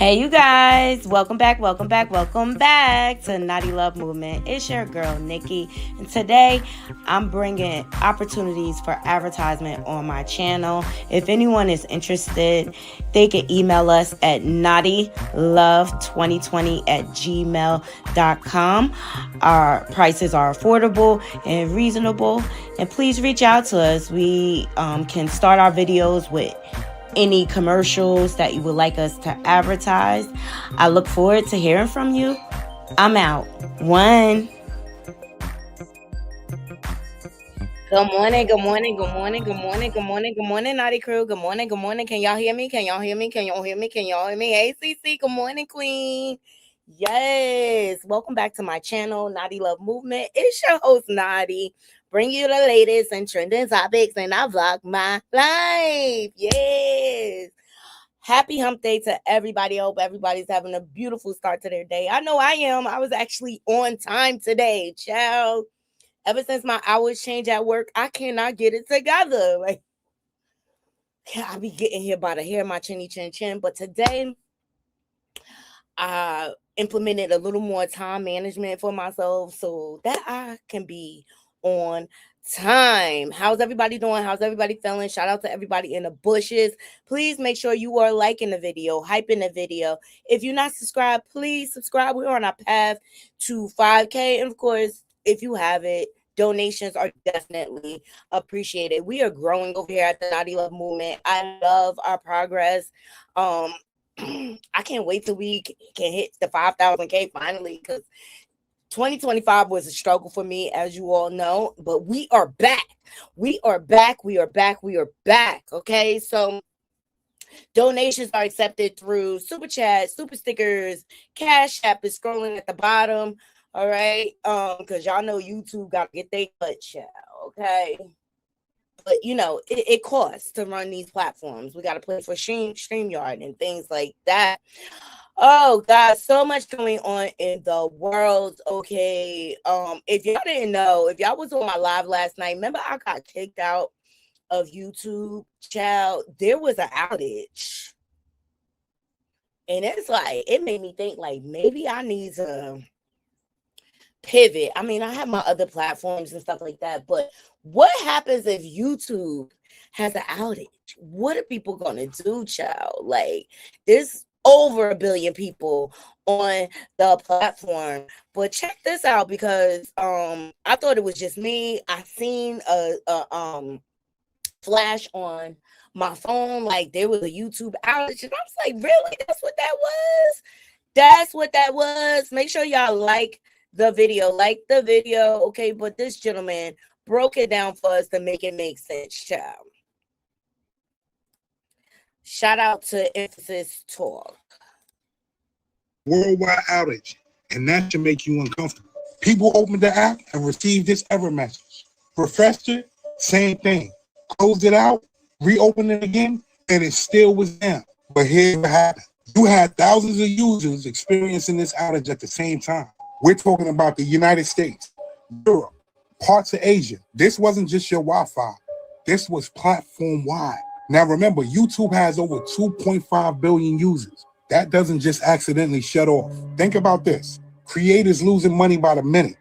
Hey, you guys, welcome back to Naughty Love Movement. It's your girl, Nikki, and today I'm bringing opportunities for advertisement on my channel. If anyone is interested, they can email us at naughtylove2020@gmail.com. Our prices are affordable and reasonable, and please reach out to us. We can start our videos with any commercials that you would like us to advertise. I look forward to hearing from you. I'm out. One. Good morning, Naughty Crew. Good morning. Can y'all hear me? Hey, CC, good morning, Queen. Yes, welcome back to my channel, Naughty Love Movement. It's your host, Naughty. Bring you the latest and trending topics, and I vlog my life. Yes. Happy hump day to everybody. I hope everybody's having a beautiful start to their day. I know I am. I was actually on time today, child. Ever since my hours change at work, I cannot get it together. Like, I be getting here by the hair of my chinny chin chin. But today, I implemented a little more time management for myself so that I can be on time. How's everybody doing? How's everybody feeling? Shout out to everybody in the bushes. Please make sure you are liking the video, hyping the video. If you're not subscribed, please subscribe. We're on our path to 5K. And of course, if you have it, donations are definitely appreciated. We are growing over here at the Naughty Love Movement. I love our progress. I can't wait till we can hit the 5,000K finally, because 2025 was a struggle for me, as you all know, but we are back. We are back. Okay, so donations are accepted through Super Chat, Super Stickers, Cash App is scrolling at the bottom. All right, because y'all know YouTube got to get their cut, child. Okay. But, you know, it costs to run these platforms. We got to pay for StreamYard and things like that. Oh, God, so much going on in the world. Okay. If y'all didn't know, if y'all was on my live last night, remember I got kicked out of YouTube, child. There was an outage. And it's like, it made me think, like, maybe I need to pivot. I mean, I have my other platforms and stuff like that, but what happens if YouTube has an outage? What are people gonna do, child? Like, there's over 1 billion people on the platform. But check this out, because I thought it was just me. I seen a flash on my phone, like there was a YouTube outage, and I was like, really? That's what that was. Make sure y'all like the video, okay? But this gentleman broke it down for us to make it make sense, child. Shout out to Emphasis Talk. Worldwide outage, and that should make you uncomfortable. People opened the app and received this error message. Refreshed it, same thing. Closed it out, reopened it again, and it still was down. But here's what happened. You had thousands of users experiencing this outage at the same time. We're talking about the United States, Europe, parts of Asia. This wasn't just your Wi-Fi. This was platform-wide. Now remember, YouTube has over 2.5 billion users. That doesn't just accidentally shut off. Think about this. Creators losing money by the minute.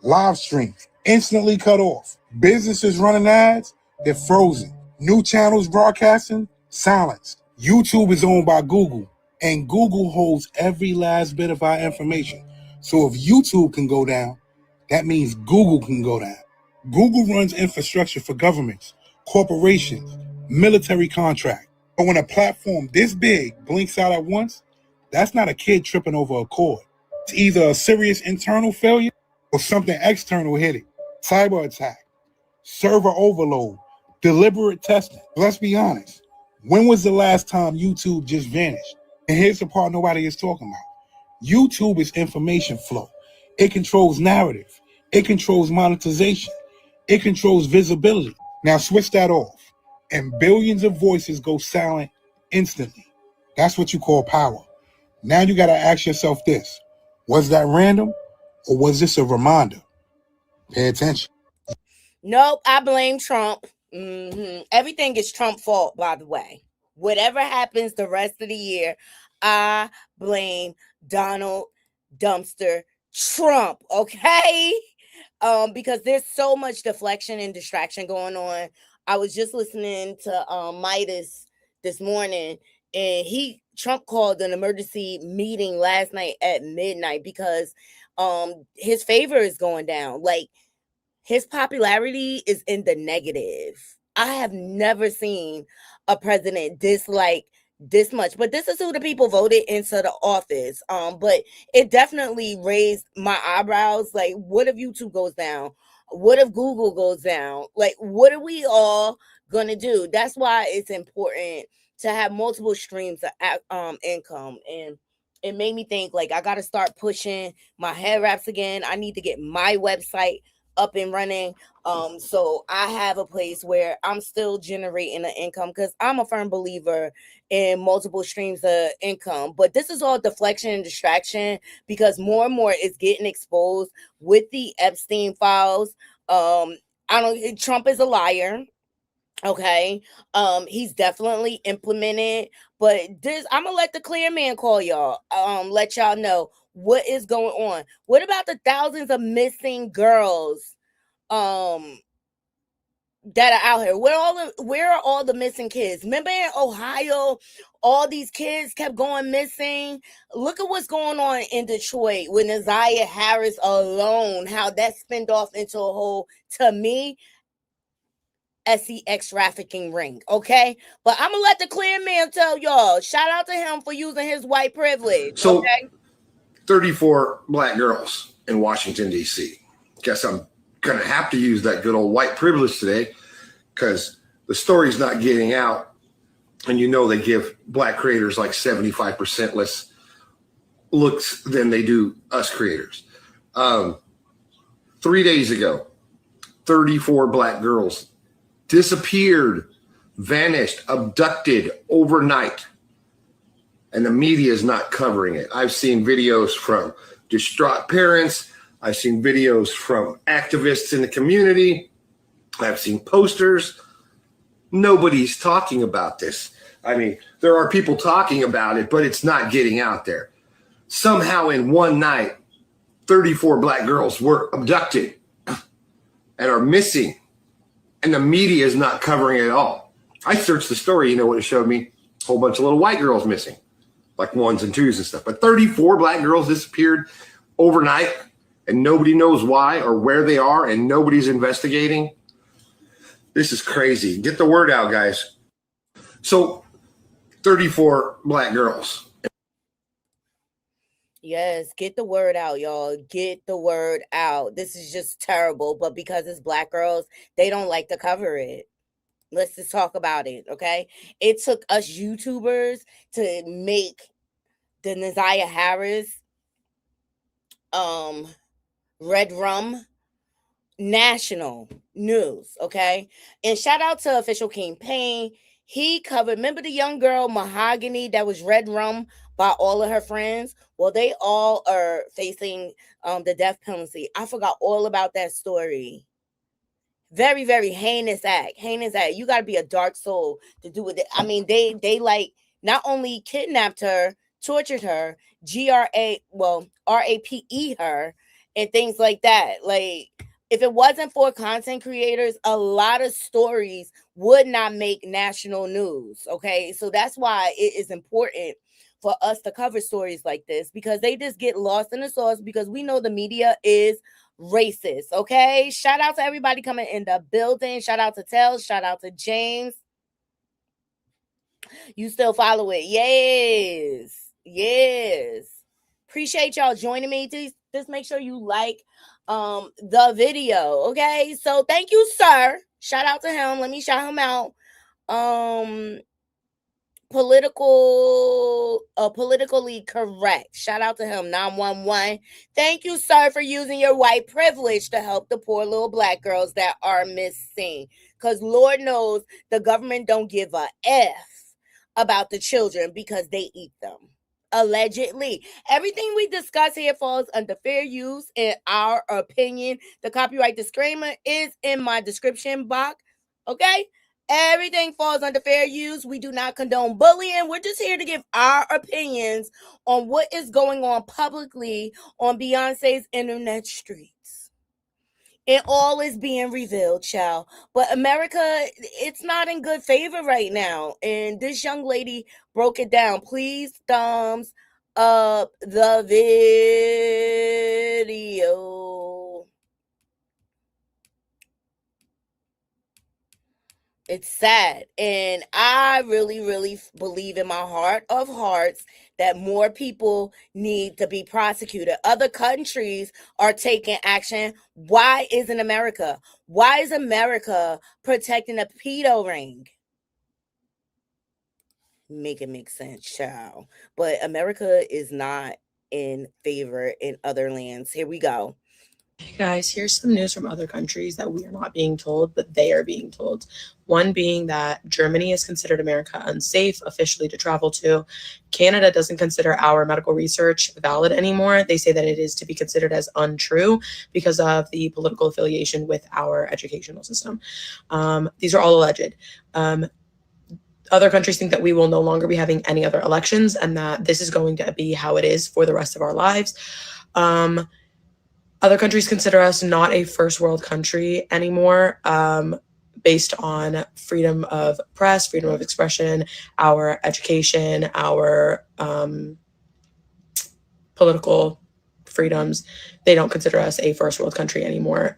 Live streams instantly cut off. Businesses running ads, they're frozen. New channels broadcasting, silenced. YouTube is owned by Google, and Google holds every last bit of our information. So if YouTube can go down, that means Google can go down. Google runs infrastructure for governments, corporations, military contracts. But when a platform this big blinks out at once, that's not a kid tripping over a cord. It's either a serious internal failure or something external hit it. Cyber attack, server overload, deliberate testing. Let's be honest. When was the last time YouTube just vanished? And here's the part nobody is talking about. YouTube is information flow. It controls narrative. It controls monetization. It controls visibility. Now switch that off, and billions of voices go silent instantly. That's what you call power. Now you got to ask yourself this. Was that random, or was this a reminder? Pay attention. Nope, I blame Trump. Everything is Trump's fault, by the way. Whatever happens the rest of the year, I blame Donald Dumpster Trump, okay? Because there's so much deflection and distraction going on. I was just listening to Midas this morning, and Trump called an emergency meeting last night at midnight because his favor is going down. Like, his popularity is in the negative. I have never seen a president dislike this much, but this is who the people voted into the office. But it definitely raised my eyebrows. Like, what if YouTube goes down? What if Google goes down? Like, what are we all gonna do? That's why it's important to have multiple streams of income. And it made me think, like, I gotta start pushing my head wraps again. I need to get my website up and running. So I have a place where I'm still generating an income, because I'm a firm believer in multiple streams of income. But this is all deflection and distraction, because more and more is getting exposed with the Epstein files. Trump is a liar. Okay. He's definitely implemented, but I'm gonna let the clear man call y'all. Let y'all know what is going on. What about the thousands of missing girls that are out here? Where are all the missing kids? Remember in Ohio, all these kids kept going missing. Look at what's going on in Detroit with Nazaria Harris alone, how that spinned off into a whole, to me, sex trafficking ring. Okay, but I'm gonna let the clear man tell y'all. Shout out to him for using his white privilege. So, okay, 34 black girls in Washington, D.C. Guess I'm going to have to use that good old white privilege today, because the story's not getting out. And you know they give black creators like 75% less looks than they do us creators. 3 days ago, 34 black girls disappeared, vanished, abducted overnight. And the media is not covering it. I've seen videos from distraught parents. I've seen videos from activists in the community. I've seen posters. Nobody's talking about this. I mean, there are people talking about it, but it's not getting out there. Somehow in one night, 34 black girls were abducted and are missing. And the media is not covering it at all. I searched the story, you know what it showed me? A whole bunch of little white girls missing, like ones and twos and stuff. But 34 black girls disappeared overnight, and nobody knows why or where they are, and nobody's investigating. This is crazy. Get the word out, guys. So 34 black girls. yes, get the word out, y'all. Get the word out. This is just terrible, but because it's black girls, they don't like to cover it. Let's just talk about it, okay? It took us YouTubers to make the Nazaria Harris Red Rum national news, okay? And shout out to Official King Payne. He covered, remember the young girl Mahogany that was Red Rum by all of her friends? Well, they all are facing the death penalty. I forgot all about that story. Very, very heinous act. Heinous act. You got to be a dark soul to do it. I mean, they like not only kidnapped her, tortured her, RAPE her, and things like that. Like, if it wasn't for content creators, a lot of stories would not make national news. Okay, so that's why it is important for us to cover stories like this, because they just get lost in the sauce, because we know the media is racist. Okay, shout out to everybody coming in the building. Shout out to Tels. Shout out to James. You still follow it? Yes. Appreciate y'all joining me. Just make sure you like the video. Okay, so thank you, sir. Shout out to him. Let me shout him out. Politically correct. Shout out to him, 911. Thank you, sir, for using your white privilege to help the poor little black girls that are missing. Because Lord knows the government don't give a F about the children, because they eat them. Allegedly. Everything we discuss here falls under fair use in our opinion. The copyright disclaimer is in my description box. Okay? Everything falls under fair use. We do not condone bullying. We're just here to give our opinions on what is going on publicly on Beyonce's internet streets. It all is being revealed, child. But America, it's not in good favor right now. And this young lady broke it down. Please thumbs up the video. It's sad. And I really, really believe in my heart of hearts that more people need to be prosecuted. Other countries are taking action. Why isn't America? Why is America protecting a pedo ring? Make it make sense, child. But America is not in favor in other lands. Here we go. Hey guys, here's some news from other countries that we are not being told, but they are being told. One being that Germany has considered America unsafe officially to travel to. Canada doesn't consider our medical research valid anymore. They say that it is to be considered as untrue because of the political affiliation with our educational system. These are all alleged. Other countries think that we will no longer be having any other elections and that this is going to be how it is for the rest of our lives. Other countries consider us not a first world country anymore, based on freedom of press, freedom of expression, our education, our political freedoms. They don't consider us a first world country anymore.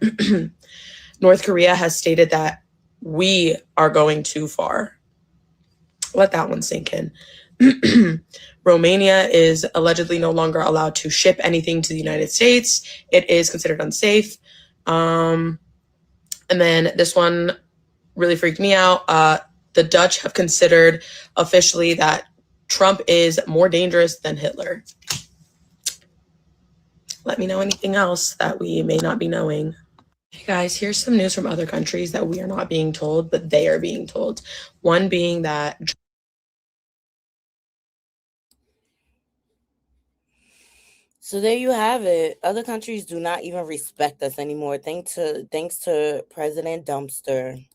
North Korea has stated that we are going too far. Let that one sink in. Romania is allegedly no longer allowed to ship anything to the United States. It is considered unsafe. And then this one really freaked me out. The Dutch have considered officially that Trump is more dangerous than Hitler. Let me know anything else that we may not be knowing. Hey guys, here's some news from other countries that we are not being told, but they are being told. One being that So there you have it. Other countries do not even respect us anymore. Thanks to President Dumpster.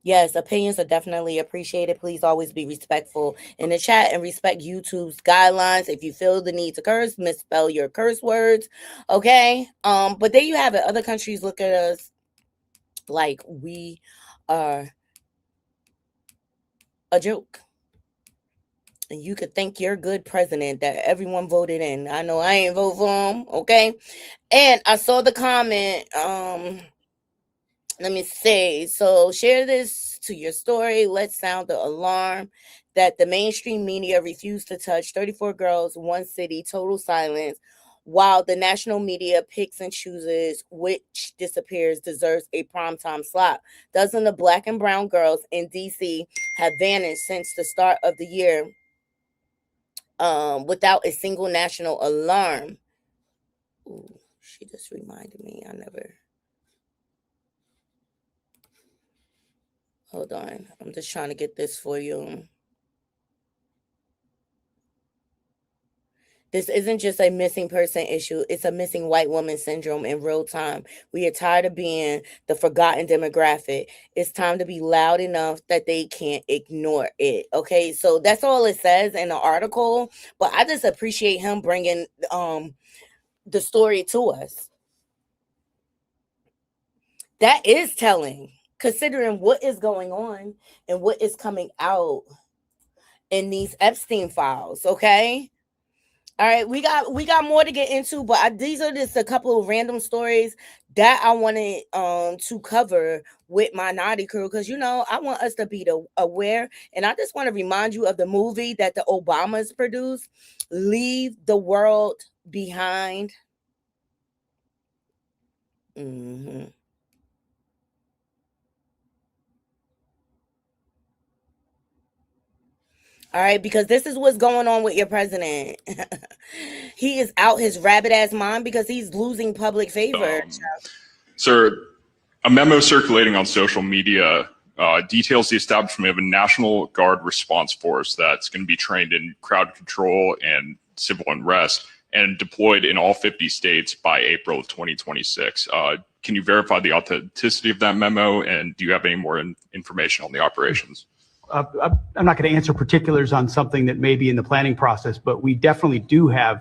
Yes, opinions are definitely appreciated. Please always be respectful in the chat and respect YouTube's guidelines. If you feel the need to curse, misspell your curse words. Okay. But there you have it. Other countries look at us like we are a joke. And you could thank your good president that everyone voted in. I know I ain't vote for him, okay? And I saw the comment. Let me see. So share this to your story. Let's sound the alarm that the mainstream media refused to touch. 34 girls, one city, total silence. While the national media picks and chooses which disappears deserves a primetime slot. Dozens of black and brown girls in D.C. have vanished since the start of the year. Without a single national alarm. Ooh, she just reminded me. Hold on. I'm just trying to get this for you. This isn't just a missing person issue. It's a missing white woman syndrome in real time. We are tired of being the forgotten demographic. It's time to be loud enough that they can't ignore it. Okay, so that's all it says in the article. But I just appreciate him bringing the story to us. That is telling, considering what is going on and what is coming out in these Epstein files. Okay. All right, we got more to get into, but these are just a couple of random stories that I wanted to cover with my naughty crew because I want us to be aware, and I just want to remind you of the movie that the Obamas produced, Leave the World Behind. All right, because this is what's going on with your president. He is out his rabbit ass mind because he's losing public favor. Sir, a memo circulating on social media details the establishment of a National Guard response force that's going to be trained in crowd control and civil unrest and deployed in all 50 states by April of 2026. can you verify the authenticity of that memo? And do you have any more information on the operations? I'm not going to answer particulars on something that may be in the planning process, but we definitely do have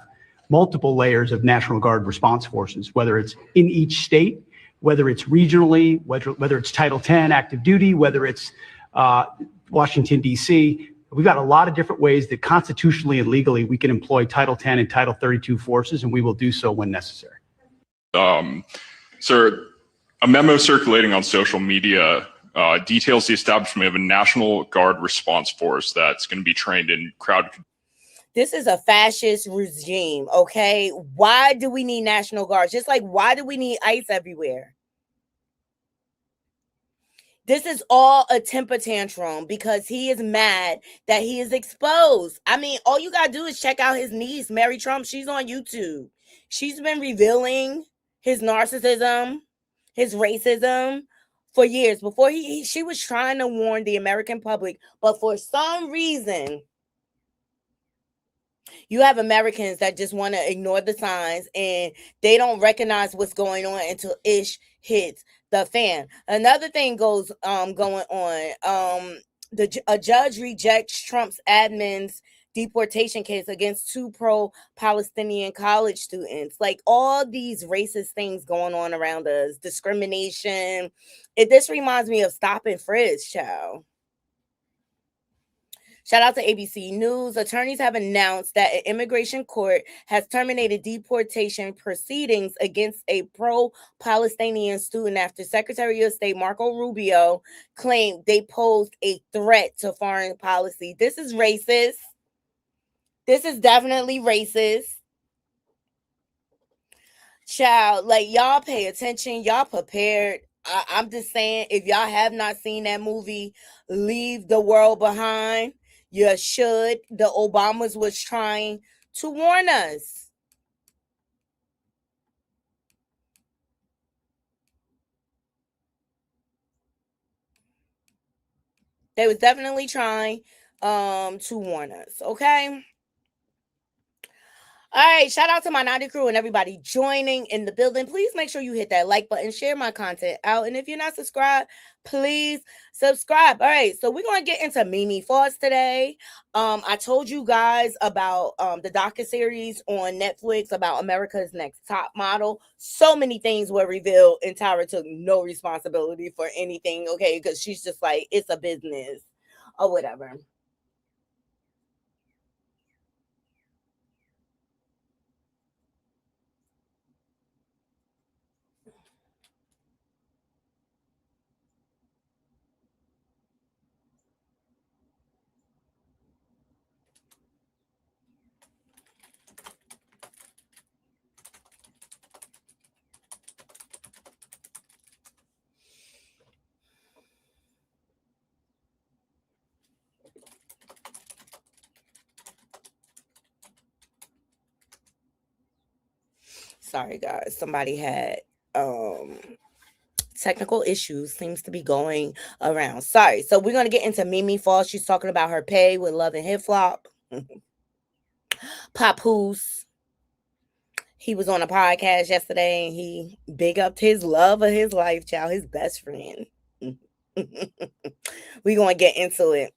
multiple layers of National Guard response forces, whether it's in each state, whether it's regionally, whether it's Title 10 active duty, whether it's Washington, D.C. We've got a lot of different ways that constitutionally and legally we can employ Title 10 and Title 32 forces, and we will do so when necessary. Sir, a memo circulating on social media details the establishment of a National Guard response force that's going to be trained in crowd. This is a fascist regime, okay? Why do we need National Guards? Just like, why do we need ICE everywhere? This is all a temper tantrum because he is mad that he is exposed. I mean, all you got to do is check out his niece, Mary Trump. She's on YouTube. She's been revealing his narcissism, his racism for years. Before she was trying to warn the American public, but for some reason, you have Americans that just want to ignore the signs and they don't recognize what's going on until ish hits the fan. Another thing going on. A judge rejects Trump's admin's deportation case against 2 pro-Palestinian college students. Like, all these racist things going on around us, discrimination. This reminds me of Stop and Frisk, child. Shout out to ABC News. Attorneys have announced that an immigration court has terminated deportation proceedings against a pro-Palestinian student after Secretary of State Marco Rubio claimed they posed a threat to foreign policy. This is racist. This is definitely racist. Child, like, y'all pay attention. Y'all prepared. I'm just saying, if y'all have not seen that movie, Leave the World Behind, you should. The Obamas was trying to warn us. They was definitely trying to warn us, okay? All right, shout out to my Naughty crew and everybody joining in the building. Please make sure you hit that like button, share my content out. And if you're not subscribed, please subscribe. All right, so we're going to get into MiMi Faust today. I told you guys about the docuseries on Netflix about America's Next Top Model. So many things were revealed, and Tyra took no responsibility for anything, okay? Because she's just like, it's a business or whatever. Sorry, guys. Somebody had technical issues. Seems to be going around. Sorry. So we're going to get into MiMi Faust. She's talking about her pay with Love and Hip Flop. Pappoose. He was on a podcast yesterday and he big upped his love of his life, child, his best friend. We're going to get into it.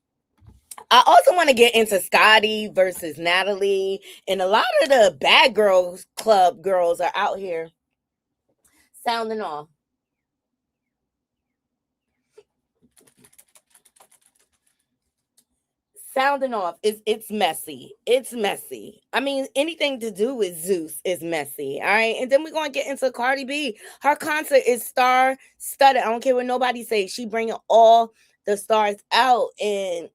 I also want to get into Scottie versus Natalie. And a lot of the Bad Girls Club girls are out here sounding off. Sounding off. It's messy. It's messy. I mean, anything to do with Zeus is messy. All right. And then we're going to get into CardiB. Her concert is star-studded. I don't care what nobody says. She bringing all the stars out. And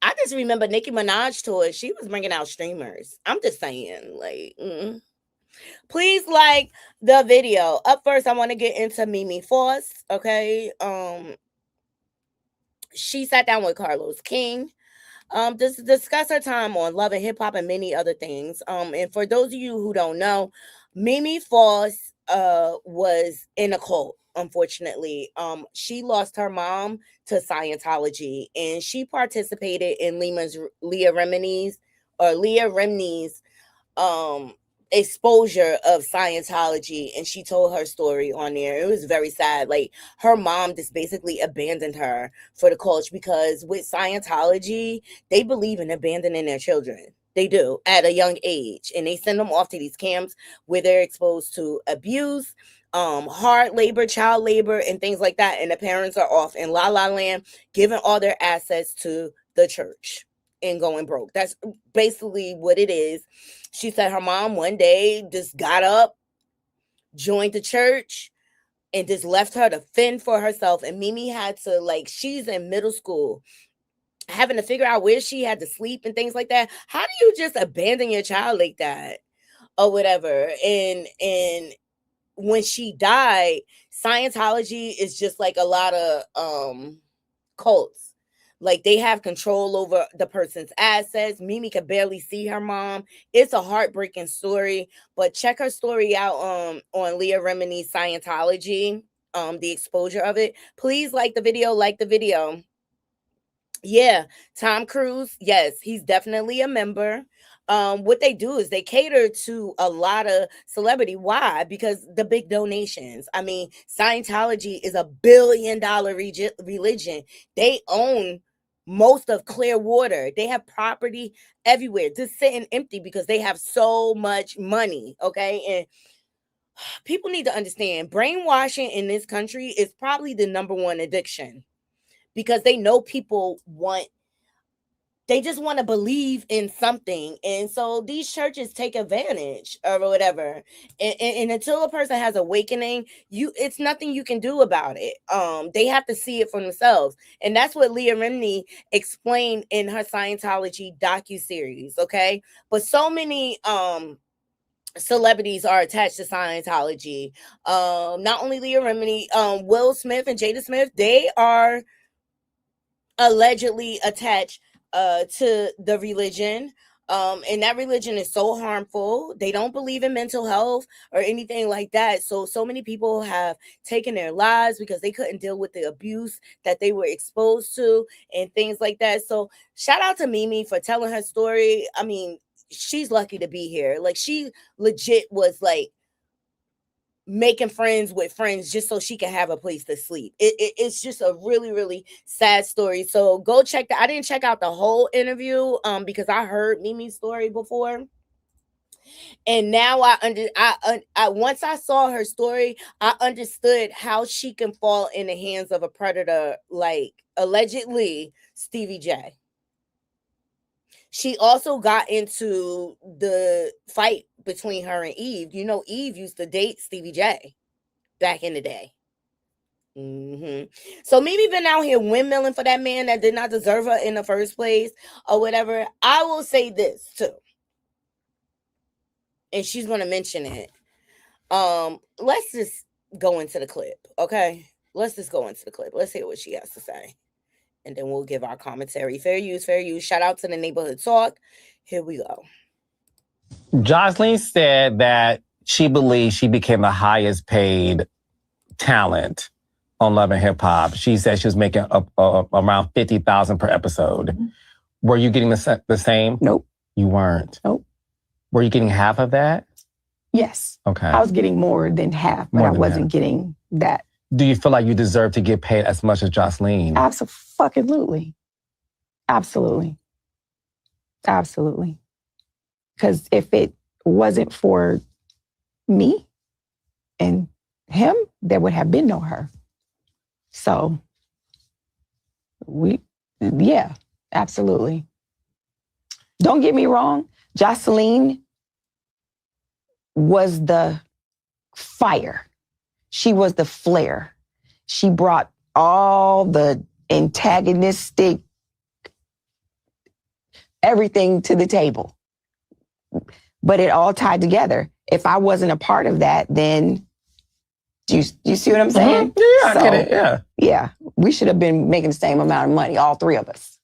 I just remember Nicki Minaj tour. She was bringing out streamers. I'm just saying, like, please like the video. Up first, I want to get into MiMi Faust. Okay. She sat down with Carlos King to discuss her time on Love and Hip Hop and many other things. And for those of you who don't know, MiMi Faust was in a cult. Unfortunately, she lost her mom to Scientology, and she participated in Leah Remini's exposure of Scientology, and she told her story on there. It was very sad. Like, her mom just basically abandoned her for the cult, because with Scientology, they believe in abandoning their children. They do, at a young age, and they send them off to these camps where they're exposed to abuse, hard labor, child labor, and things like that. And the parents are off in La La Land, giving all their assets to the church and going broke. That's basically what it is. She said her mom one day just got up, joined the church, and just left her to fend for herself. And MiMi had to, like, she's in middle school, having to figure out where she had to sleep and things like that. How do you just abandon your child like that or whatever? And when she died, Scientology is just like a lot of cults. Like, they have control over the person's assets. MiMi can barely see her mom. It's a heartbreaking story, but check her story out on Leah Remini's Scientology, the exposure of it. Please like the video. Yeah, Tom Cruise, yes, he's definitely a member. What they do is they cater to a lot of celebrity. Why? Because the big donations. I mean, Scientology is $1 billion religion. They own most of Clearwater. They have property everywhere, just sitting empty because they have so much money. Okay, and people need to understand, brainwashing in this country is probably the #1 addiction, because they know people they just want to believe in something. And so these churches take advantage or whatever. And until a person has awakening, it's nothing you can do about it. They have to see it for themselves. And that's what Leah Remini explained in her Scientology docuseries. Okay. But so many celebrities are attached to Scientology. Not only Leah Remini, Will Smith and Jada Smith, they are allegedly attached to the religion. And that religion is so harmful. They don't believe in mental health or anything like that. So many people have taken their lives because they couldn't deal with the abuse that they were exposed to and things like that. So shout out to MiMi for telling her story. I mean, she's lucky to be here. Like, she legit was like making friends with friends just so she can have a place to sleep. It's just a really, really sad story. So go check that. I didn't check out the whole interview because I heard MiMi's story before. And now I once I saw her story, I understood how she can fall in the hands of a predator, like allegedly Stevie J. She also got into the fight between her and Eve. You know, Eve used to date Stevie J back in the day. So maybe been out here windmilling for that man that did not deserve her in the first place or whatever. I will say this too, and she's going to mention it. Let's just go into the clip, okay? Let's just go into the clip. Let's hear what she has to say. And then we'll give our commentary. Fair use, fair use. Shout out to the Neighborhood Talk. Here we go. Jocelyn said that she believes she became the highest paid talent on Love and Hip Hop. She said she was making around $50,000 per episode. Mm-hmm. Were you getting the same? Nope. You weren't? Nope. Were you getting half of that? Yes. Okay. I was getting more than half, but I wasn't getting that. Do you feel like you deserve to get paid as much as Jocelyn? Absolutely. Absolutely. Absolutely. Because if it wasn't for me and him, there would have been no her. So, yeah, absolutely. Don't get me wrong, Jocelyn was the fire. She was the flare. She brought all the antagonistic everything to the table. But it all tied together. If I wasn't a part of that, then do you see what I'm saying? Mm-hmm. Yeah, I get it. Yeah. Yeah. We should have been making the same amount of money, all three of us.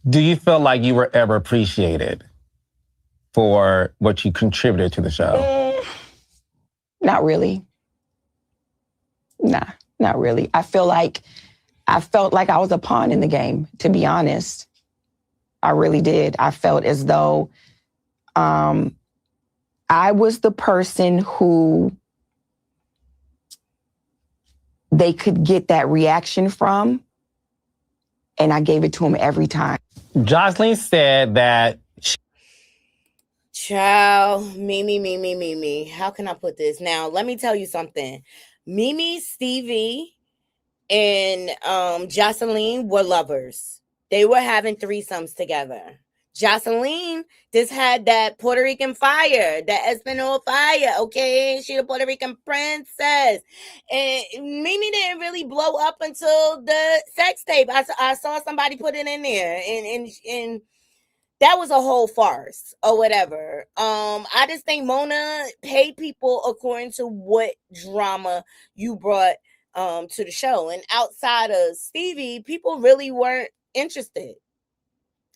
Do you feel like you were ever appreciated for what you contributed to the show? Not really. Nah, not really. I felt like I was a pawn in the game, to be honest. I really did. I felt as though I was the person who they could get that reaction from, and I gave it to them every time. Jocelyn said that Child, me. How can I put this? Now, let me tell you something. Mimi, Stevie, and Jocelyn were lovers. They were having threesomes together. Jocelyn just had that Puerto Rican fire, that Espanol fire, okay? She the Puerto Rican princess. And Mimi didn't really blow up until the sex tape. I saw somebody put it in there, and that was a whole farce or whatever. I just think Mona paid people according to what drama you brought to the show. And outside of Stevie, people really weren't interested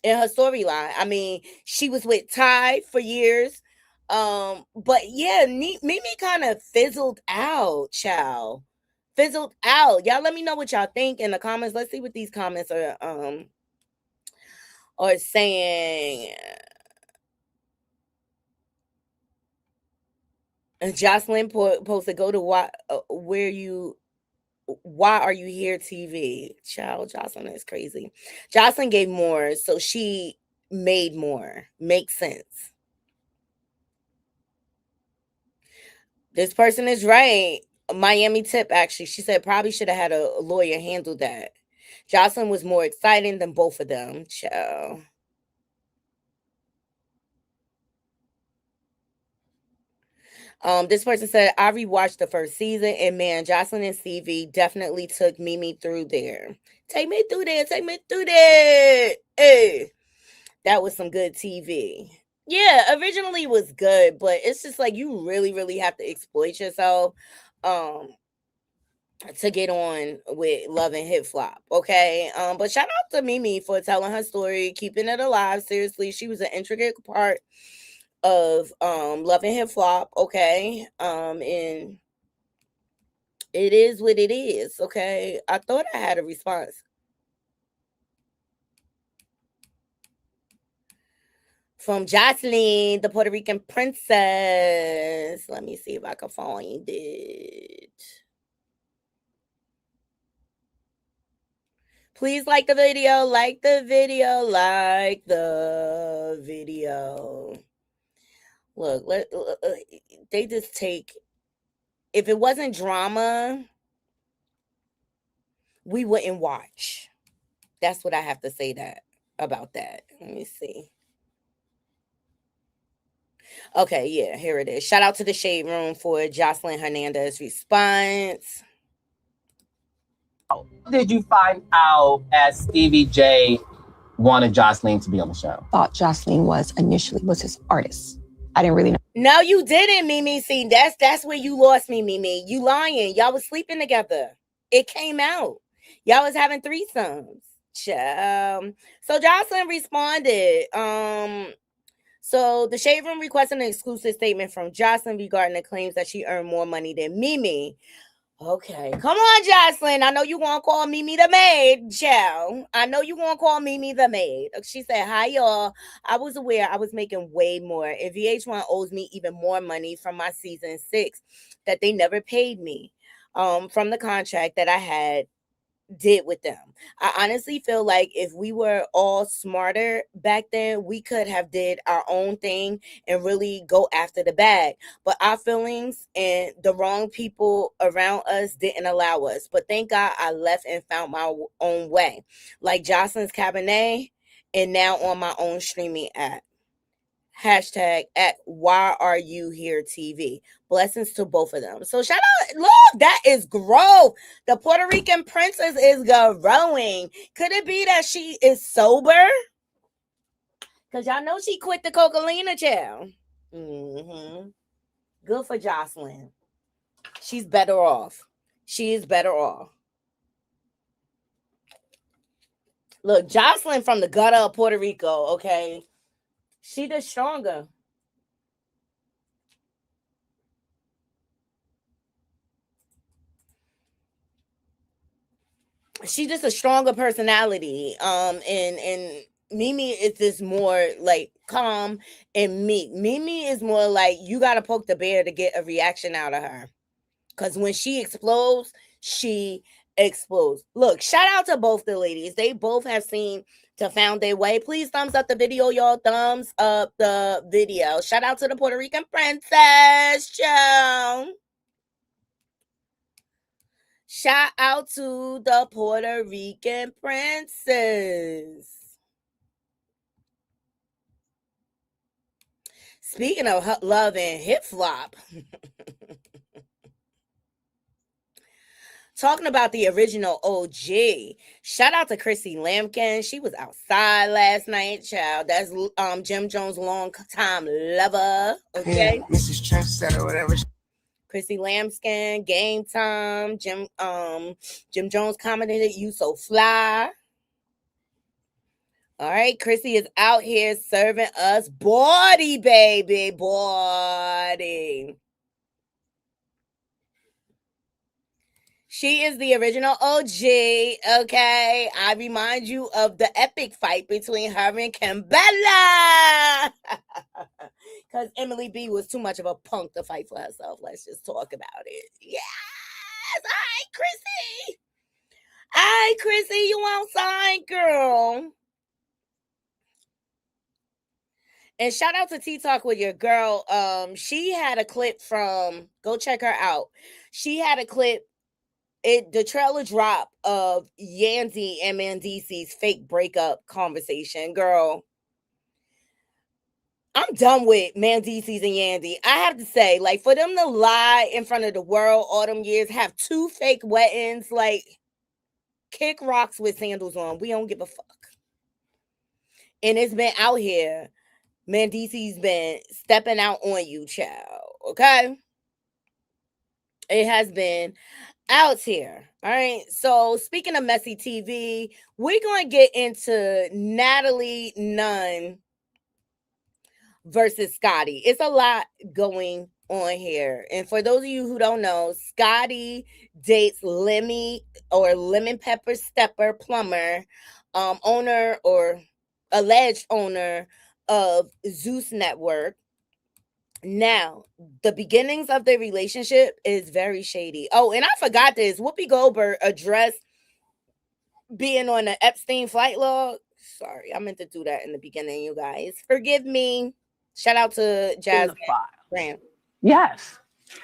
in her storyline. I mean, she was with Ty for years. But yeah, Mimi kind of fizzled out, child. Fizzled out. Y'all let me know what y'all think in the comments. Let's see what these comments are saying. Jocelyn posted, go to why are you here TV? Child, Jocelyn is crazy. Jocelyn gave more, so she made more. Makes sense. This person is right. Miami tip, actually. She said probably should have had a lawyer handle that. Jocelyn was more exciting than both of them. Child. This person said, I rewatched the first season, and man, Jocelyn and Stevie definitely took Mimi through there. Take me through there. Hey, that was some good TV. Yeah, originally was good, but it's just like you really, really have to exploit yourself to get on with Love and Hip Flop, okay? But shout out to Mimi for telling her story, keeping it alive. Seriously, she was an intricate part of Love and Hip Flop, okay? And it is what it is, okay? I thought I had a response from Jocelyn, the Puerto Rican princess. Let me see if I can find it. Please like the video, Look, they just take, if it wasn't drama, we wouldn't watch. That's what I have to say about that. Let me see. Okay, yeah, here it is. Shout out to the Shade Room for Jocelyn Hernandez's response. how did you find out as Stevie J wanted Jocelyn to be on the show? Thought Jocelyn was his artist. I didn't really know. No, you didn't, Mimi. See, that's where you lost me, Mimi. You lying. Y'all was sleeping together. It came out. Y'all was having threesomes. So Jocelyn responded. So the Shade Room requested an exclusive statement from Jocelyn regarding the claims that she earned more money than Mimi. Okay, come on, Jocelyn. I know you want to call Mimi the maid, child. I know you want to call Mimi the maid. She said, hi, y'all. I was aware I was making way more. If VH1 owes me even more money from my season 6 that they never paid me from the contract that I did with them. I honestly feel like if we were all smarter back then, we could have did our own thing and really go after the bag. But our feelings and the wrong people around us didn't allow us. But thank God I left and found my own way. Like Jocelyn's Cabernet, and now on my own streaming app. Hashtag at Why Are You Here TV. Blessings to both of them. So shout out, look, that is growth. The Puerto Rican princess is growing. Could it be that she is sober? Because y'all know she quit the Coca-Cola child. Good for Jocelyn. She's better off. She is better off. Look, Jocelyn from the gutter of Puerto Rico, okay? She the stronger. She's just a stronger personality. And MiMi is just more like calm and meek. MiMi is more like you got to poke the bear to get a reaction out of her. Because when she explodes, she explodes. Look, shout out to both the ladies. They both have seen to found their way. Please thumbs up the video, y'all. Thumbs up the video. Shout out to the Puerto Rican princess, Joe. Shout out to the Puerto Rican princess. Speaking of love and hip flop, talking about the original OG, shout out to Chrissy Lampkin. She was outside last night, child. That's Jim Jones' long-time lover. Okay, yeah, Mrs. Trendsetter or whatever. Chrissy Lambskin, Game Time. Jim Jones commented, "You so fly." All right, Chrissy is out here serving us body, baby, body. She is the original OG, okay? I remind you of the epic fight between her and Kimbella. Because Emily B was too much of a punk to fight for herself. Let's just talk about it. Yes! All right, Chrissy. All right, Chrissy, you outside, girl. And shout out to Tea Talk with your girl. She had a clip from, go check her out. She had a clip, the trailer drop of Yandy and Mandisi's fake breakup conversation. Girl, I'm done with Mandisi's and Yandy. I have to say, like, for them to lie in front of the world all them years, have 2 fake weddings, like, kick rocks with sandals on. We don't give a fuck. And it's been out here. Mandisi's been stepping out on you, child. Okay? It has been out here. All right. So speaking of messy TV, we're going to get into Natalie Nunn versus Scottie. It's a lot going on here. And for those of you who don't know, Scottie dates Lemmy or Lemon Pepper Stepper Plumber, owner or alleged owner of Zeus Network. Now, the beginnings of their relationship is very shady. Oh, and I forgot this. Whoopi Goldberg addressed being on the Epstein flight log. Sorry, I meant to do that in the beginning, you guys. Forgive me. Shout out to Jasmine. Yes.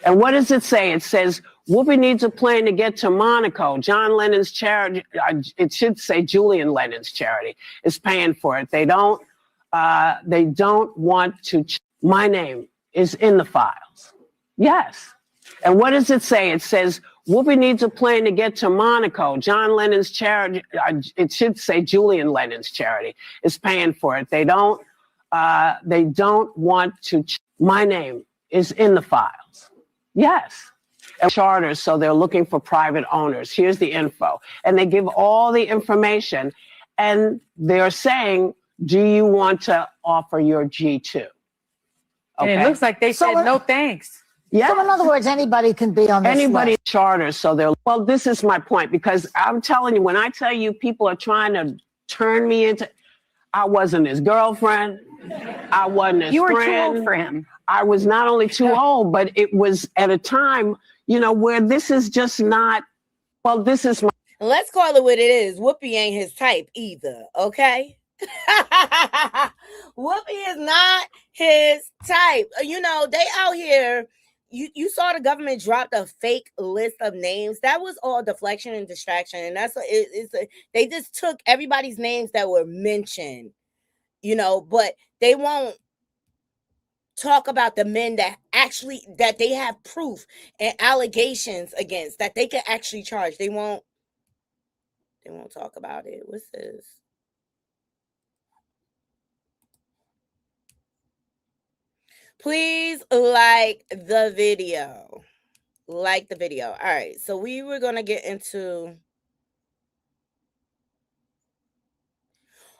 And what does it say? It says, Whoopi needs a plane to get to Monaco. John Lennon's charity, it should say Julian Lennon's charity, is paying for it. They don't want to, my name is in the files. Yes. And what does it say? It says, Whoopi needs a plane to get to Monaco. John Lennon's charity, it should say Julian Lennon's charity, is paying for it. They don't want to, my name is in the files. Yes. And charters, so they're looking for private owners. Here's the info. And they give all the information. And they're saying, do you want to offer your G2? Okay. And it looks like they said no thanks. Yeah. So in other words, anybody can be on this Anybody list. charters, so they're, well, this is my point, because I'm telling you, when I tell you people are trying to turn me into, I wasn't his girlfriend. I wasn't his friend. You were too old for him. I was not only too old, but it was at a time, you know, where this is just not, well, this is my. Let's call it what it is. Whoopi ain't his type either, okay? Whoopi is not his type. You know, they out here, you saw the government drop a fake list of names. That was all deflection and distraction. And that's they just took everybody's names that were mentioned, you know, but they won't talk about the men that they have proof and allegations against that they can actually charge. They won't talk about it. What's this? Please like the video. Like the video. All right. So we were going to get into.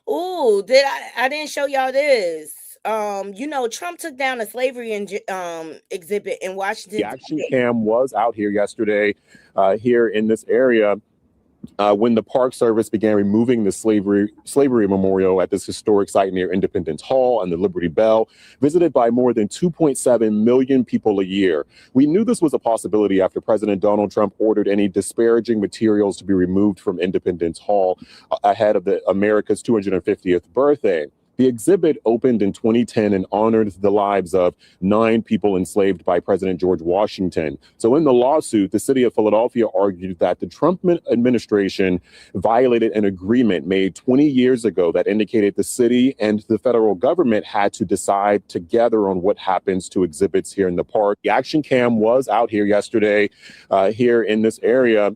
Oh, I didn't show y'all this. You know, Trump took down a slavery exhibit in Washington. The action cam was out here yesterday, here in this area. when the Park Service began removing the slavery memorial at this historic site near Independence Hall and the Liberty Bell, visited by more than 2.7 million people a year. We knew this was a possibility after President Donald Trump ordered any disparaging materials to be removed from Independence Hall ahead of America's 250th birthday. The exhibit opened in 2010 and honored the lives of 9 people enslaved by President George Washington. So in the lawsuit, the city of Philadelphia argued that the Trump administration violated an agreement made 20 years ago that indicated the city and the federal government had to decide together on what happens to exhibits here in the park. The action cam was out here yesterday here in this area.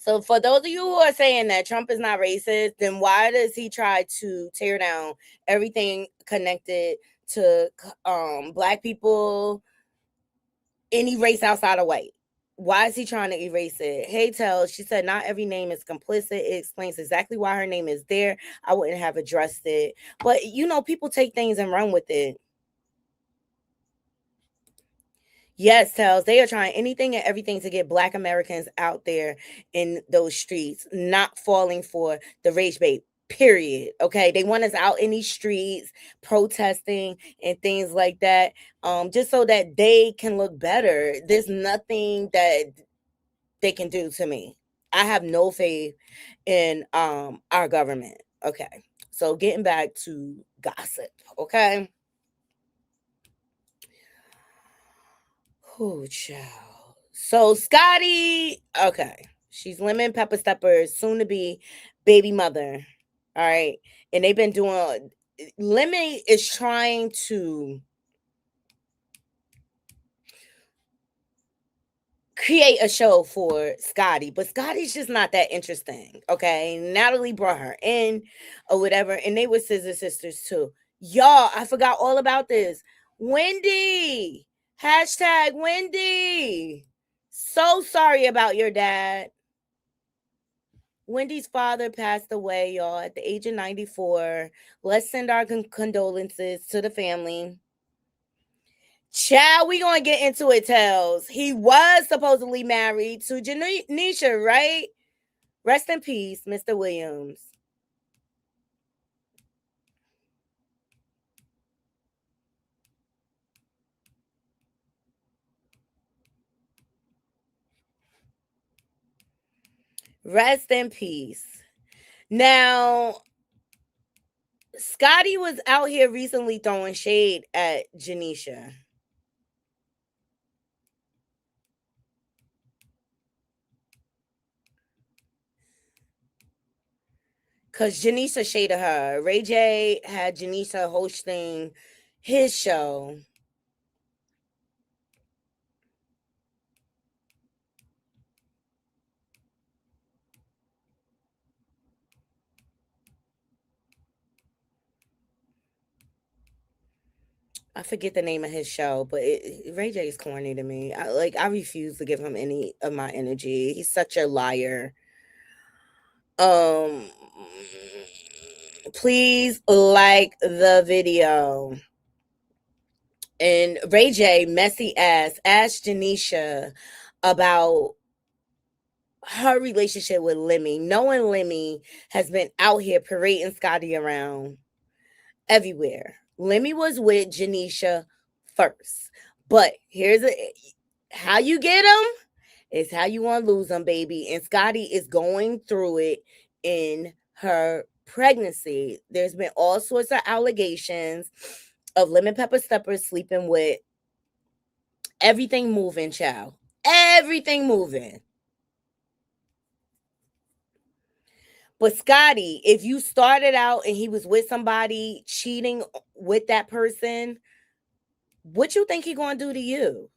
So for those of you who are saying that Trump is not racist, then why does he try to tear down everything connected to Black people, any race outside of white? Why is he trying to erase it? Hey, she said, not every name is complicit. It explains exactly why her name is there. I wouldn't have addressed it. But, you know, people take things and run with it. Yes, they are trying anything and everything to get Black Americans out there in those streets, not falling for the rage bait, period. Okay, they want us out in these streets protesting and things like that, just so that they can look better. There's nothing that they can do to me. I have no faith in our government. Okay, so getting back to gossip, okay? Oh, child. So Scottie, okay, she's Lemon Pepper Stepper's soon to be baby mother. All right, and they've been doing. Lemon is trying to create a show for Scottie, but Scottie's just not that interesting. Okay, Natalie brought her in or whatever, and they were Scissor Sisters too. Y'all, I forgot all about this. Wendy. Hashtag Wendy. So sorry about your dad. Wendy's father passed away, y'all, at the age of 94. Let's send our condolences to the family. Child, we gonna get into it, Tells. He was supposedly married to Janisha, right? Rest in peace, Mr. Williams. Rest in peace. Now, Scottie was out here recently throwing shade at Janisha. Because Janisha shaded her. Ray J had Janisha hosting his show. I forget the name of his show, but Ray J is corny to me. I refuse to give him any of my energy. He's such a liar. Please like the video. And Ray J, messy ass, asked Janisha about her relationship with Lemmy, knowing Lemmy has been out here parading Scottie around everywhere. Lemmy was with Janisha first, but here's how you get him is how you want to lose them, baby. And Scottie is going through it in her pregnancy. There's been all sorts of allegations of Lemon Pepper Stepper sleeping with everything moving, child. Everything moving. But Scottie, if you started out and he was with somebody cheating with that person, what you think he gonna do to you?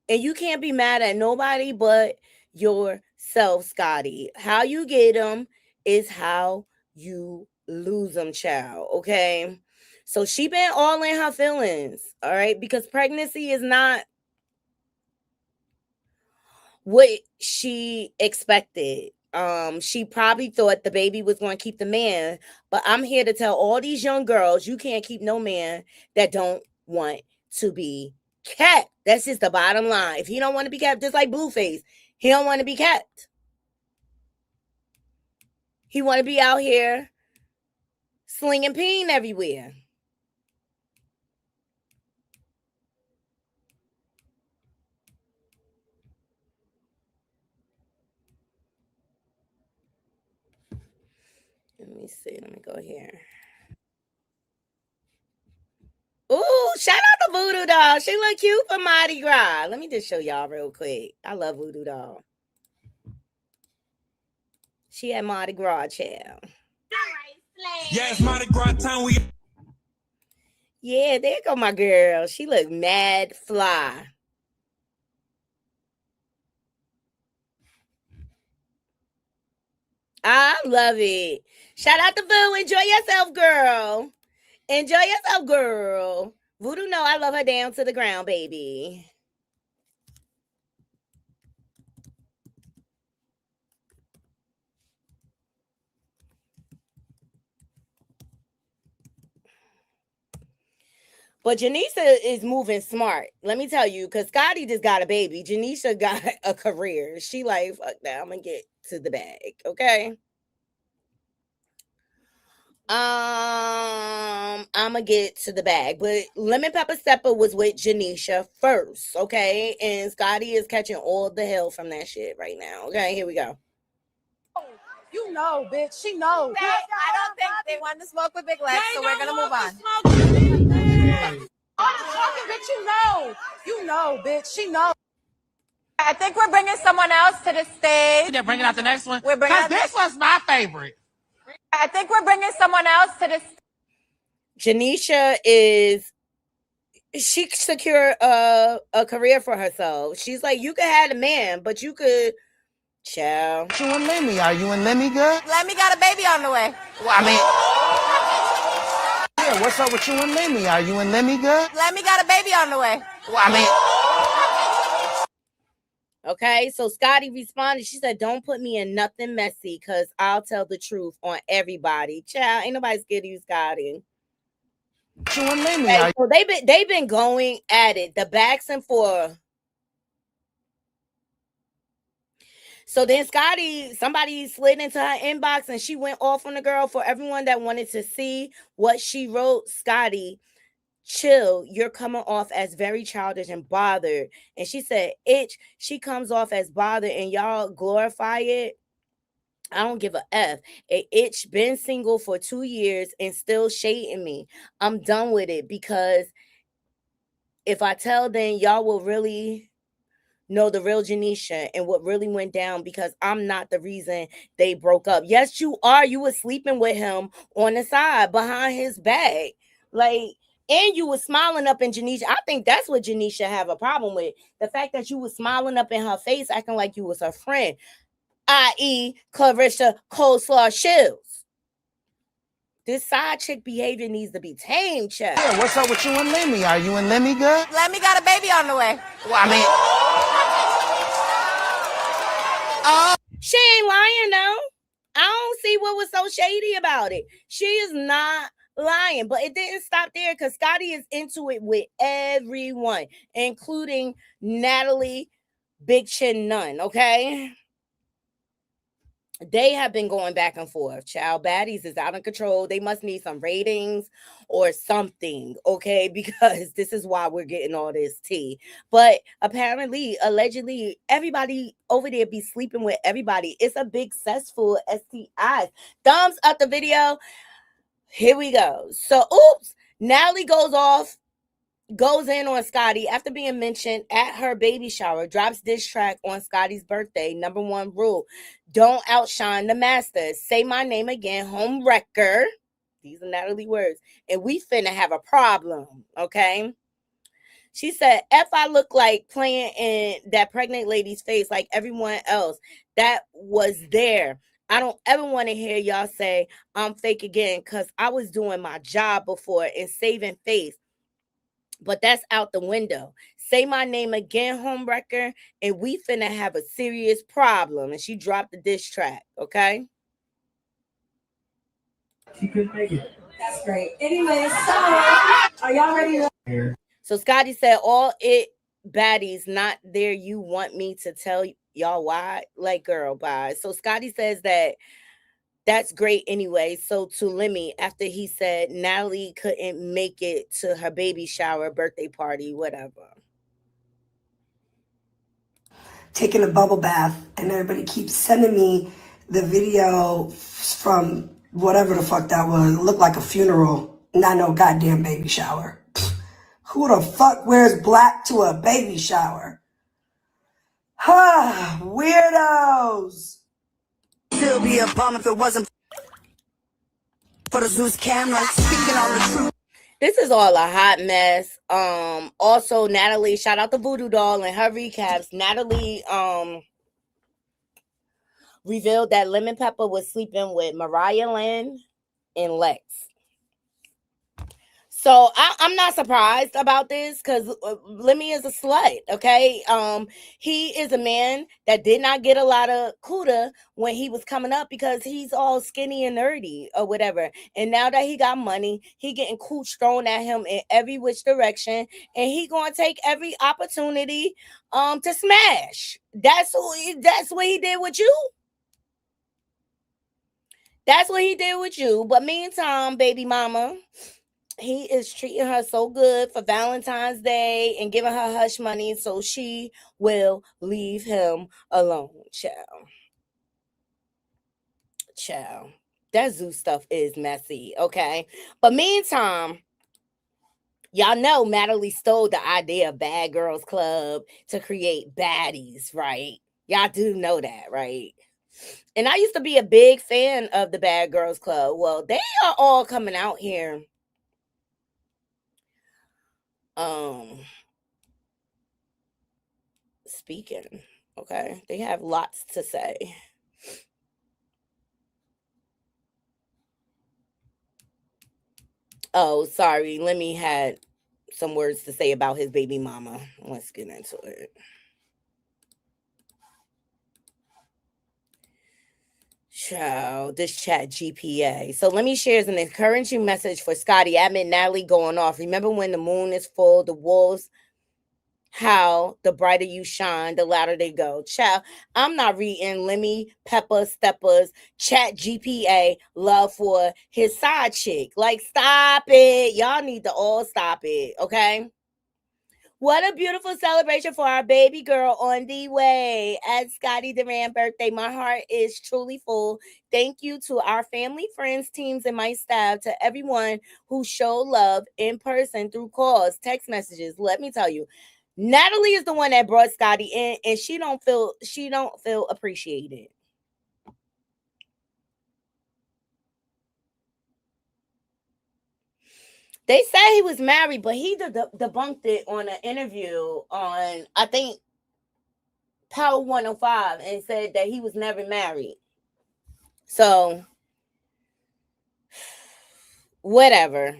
And you can't be mad at nobody but yourself, Scottie. How you get him is how you lose them, child. Okay. So she been all in her feelings, all right, because pregnancy is not what she expected. She probably thought the baby was going to keep the man, but I'm here to tell all these young girls, you can't keep no man that don't want to be kept. That's just the bottom line. If he don't want to be kept, just like Blueface, he don't want to be kept. He want to be out here slinging peen everywhere. Let me see. Let me go here. Ooh, shout out to Voodoo Doll. She look cute for Mardi Gras. Let me just show y'all real quick. I love Voodoo Doll. She at Mardi Gras, child. Yeah, it's Mardi Gras time. Yeah, there go my girl. She look mad fly. I love it. Shout out to Boo. Enjoy yourself, girl. Enjoy yourself, girl. Voodoo know I love her down to the ground, baby. But Janisha is moving smart. Let me tell you, because Scottie just got a baby. Janisha got a career. She like, fuck that. I'm going to get to the bag. Okay? I'm going to get to the bag. But Lemon Pepper Stepper was with Janisha first. Okay? And Scottie is catching all the hell from that shit right now. Okay? Here we go. You know, bitch. She knows. I don't think they want to smoke with Big Lex, so we're going to move on. All the talking, bitch, you know, bitch, she knows. I think we're bringing someone else to the stage. They're bringing out the next one. We're bringing Because this was my favorite. I think we're bringing someone else to the stage. Janisha is, she secured a career for herself. She's like, you could have a man, but you could, child. You and Lemmy, are you and Lemmy good? Lemmy got a baby on the way. Well, I mean, yeah, what's up with you and Lemmy? Are you and Lemmy good? Lemmy got a baby on the way. Well, I mean, okay, so Scottie responded. She said, don't put me in nothing messy because I'll tell the truth on everybody. Child, ain't nobody scared of you, Scottie. You and Lemmy, hey, so they've been going at it, the backs and forth. So then somebody slid into her inbox and she went off on the girl. For everyone that wanted to see what she wrote, Scottie, chill, you're coming off as very childish and bothered. And she said, itch, she comes off as bothered and y'all glorify it. I don't give a F. A itch been single for 2 years and still shading me. I'm done with it because if I tell, then y'all will really know the real Janisha and what really went down, because I'm not the reason they broke up. Yes, you are. You were sleeping with him on the side behind his back. Like, and you were smiling up in Janisha. I think that's what Janisha have a problem with. The fact that you were smiling up in her face, acting like you was her friend, i.e. Claressa Coleslaw Sheilds. This side chick behavior needs to be tamed, child. Yeah, what's up with you and Lemmy? Are you and Lemmy good? Lemmy got a baby on the way. Well, I mean, she ain't lying, though. I don't see what was so shady about it. She is not lying, but it didn't stop there because Scottie is into it with everyone, including Natalie, Big Chin Nunn, okay? They have been going back and forth. Child, baddies is out of control. They must need some ratings or something, okay? Because this is why we're getting all this tea. But apparently, allegedly, everybody over there be sleeping with everybody. It's a big cesspool of STIs. Thumbs up the video. Here we go. So, oops, Natalie goes in on Scottie after being mentioned at her baby shower, drops diss track on Scottie's birthday. Number 1 rule, don't outshine the master. Say my name again, home wrecker. These are Natalie words. And we finna have a problem, okay? She said, if I look like playing in that pregnant lady's face like everyone else that was there, I don't ever want to hear y'all say I'm fake again, because I was doing my job before and saving face. But that's out the window. Say my name again, homewrecker, and we finna have a serious problem. And she dropped the diss track, okay? She couldn't make it. That's great. Anyway, so are y'all ready to... So Scottie said, all it baddies not there. You want me to tell y'all why? Like, girl, bye. So Scottie says that that's great anyway. So to Lemmy, after he said Natalie couldn't make it to her baby shower, birthday party, whatever. Taking a bubble bath, and everybody keeps sending me the video from whatever the fuck that was. It looked like a funeral, not no goddamn baby shower. Who the fuck wears black to a baby shower? Ha! Weirdos! Still be a bum if it wasn't for the Zeus cameras speaking on the truth. This is all a hot mess. Also, Natalie, shout out to Voodoo Doll and her recaps. Natalie revealed that Lemon Pepper was sleeping with Mariah Lynn and Lex. So I'm not surprised about this because Lemmy is a slut, okay? He is a man that did not get a lot of kuda when he was coming up because he's all skinny and nerdy or whatever. And now that he got money, he getting cooch thrown at him in every which direction, and he gonna take every opportunity to smash. That's what he did with you. That's what he did with you. But meantime, baby mama, he is treating her so good for Valentine's Day and giving her hush money so she will leave him alone. Child. That Zeus stuff is messy, okay? But meantime, y'all know Natalie stole the idea of Bad Girls Club to create baddies, right? Y'all do know that, right? And I used to be a big fan of the Bad Girls Club. Well, they are all coming out here speaking, okay? They have lots to say. Oh, sorry. Lemmy had some words to say about his baby mama. Let's get into it. Child, this chat GPA. So let me share an encouraging message for Scottie. Admit Natalie going off. Remember when the moon is full, the wolves howl, the brighter you shine, the louder they go. Child, I'm not reading Lemmy Pepper Stepper's chat GPA love for his side chick. Like, stop it. Y'all need to all stop it, okay? What a beautiful celebration for our baby girl on the way. At Scottie Durant birthday, my heart is truly full. Thank you to our family, friends, teams, and my staff, to everyone who showed love in person through calls, text messages. Let me tell you, Natalie is the one that brought Scottie in, and she don't feel appreciated. They said he was married, but he debunked it on an interview on, I think, Power 105, and said that he was never married. So, whatever.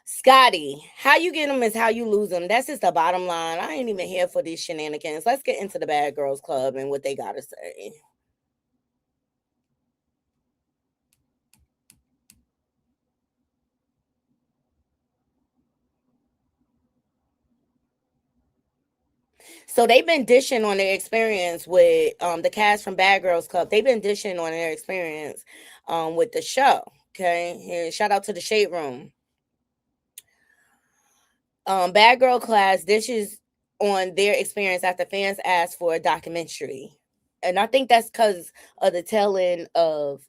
Scottie, how you get them is how you lose them. That's just the bottom line. I ain't even here for these shenanigans. Let's get into the Bad Girls Club and what they got to say. So they've been dishing on their experience with the cast from Bad Girls Club. They've been dishing on their experience with the show. Okay, here, shout out to the Shade Room. Bad Girl Class dishes on their experience after fans asked for a documentary, and I think that's because of the telling of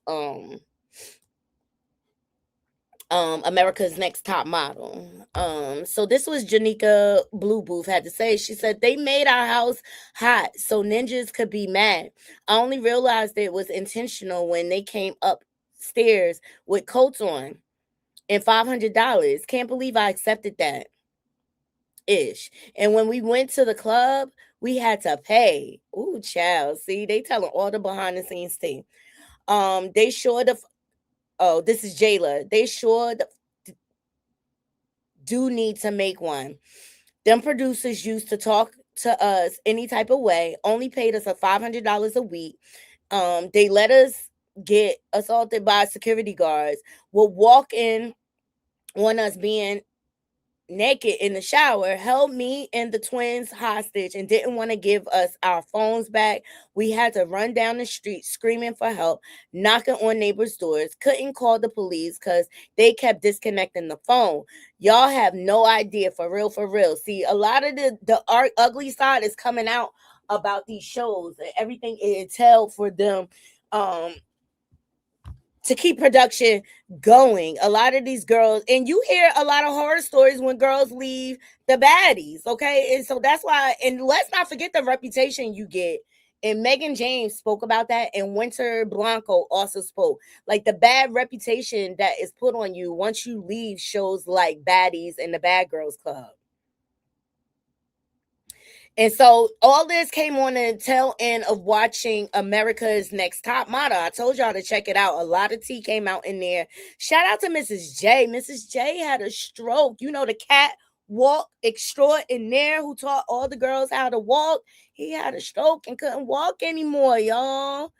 America's Next Top Model. So this was Janika Blue Booth had to say. She said, they made our house hot so ninjas could be mad. I only realized it was intentional when they came upstairs with coats on and $500. Can't believe I accepted that. Ish. And when we went to the club, we had to pay. Ooh, child. See, they telling all the behind the scenes thing. They sure the oh, this is Jayla. They sure do need to make one. Them producers used to talk to us any type of way, only paid us $500 a week. They let us get assaulted by security guards, would walk in on us being naked in the shower, held me and the twins hostage and didn't want to give us our phones back. We had to run down the street screaming for help, knocking on neighbors' doors, couldn't call the police because they kept disconnecting the phone. Y'all have no idea, for real, for real. See, a lot of the ugly side is coming out about these shows and everything it entailed for them to keep production going. A lot of these girls, and you hear a lot of horror stories when girls leave the baddies, okay? And so that's why, and let's not forget the reputation you get. And Megan James spoke about that, and Winter Blanco also spoke. Like the bad reputation that is put on you once you leave shows like Baddies and the Bad Girls Club. And so all this came on the tail end of watching America's Next Top Model. I told y'all to check it out. A lot of tea came out in there. Shout out to Mrs. J. Mrs. J had a stroke. You know, the catwalk extraordinaire who taught all the girls how to walk. He had a stroke and couldn't walk anymore, y'all.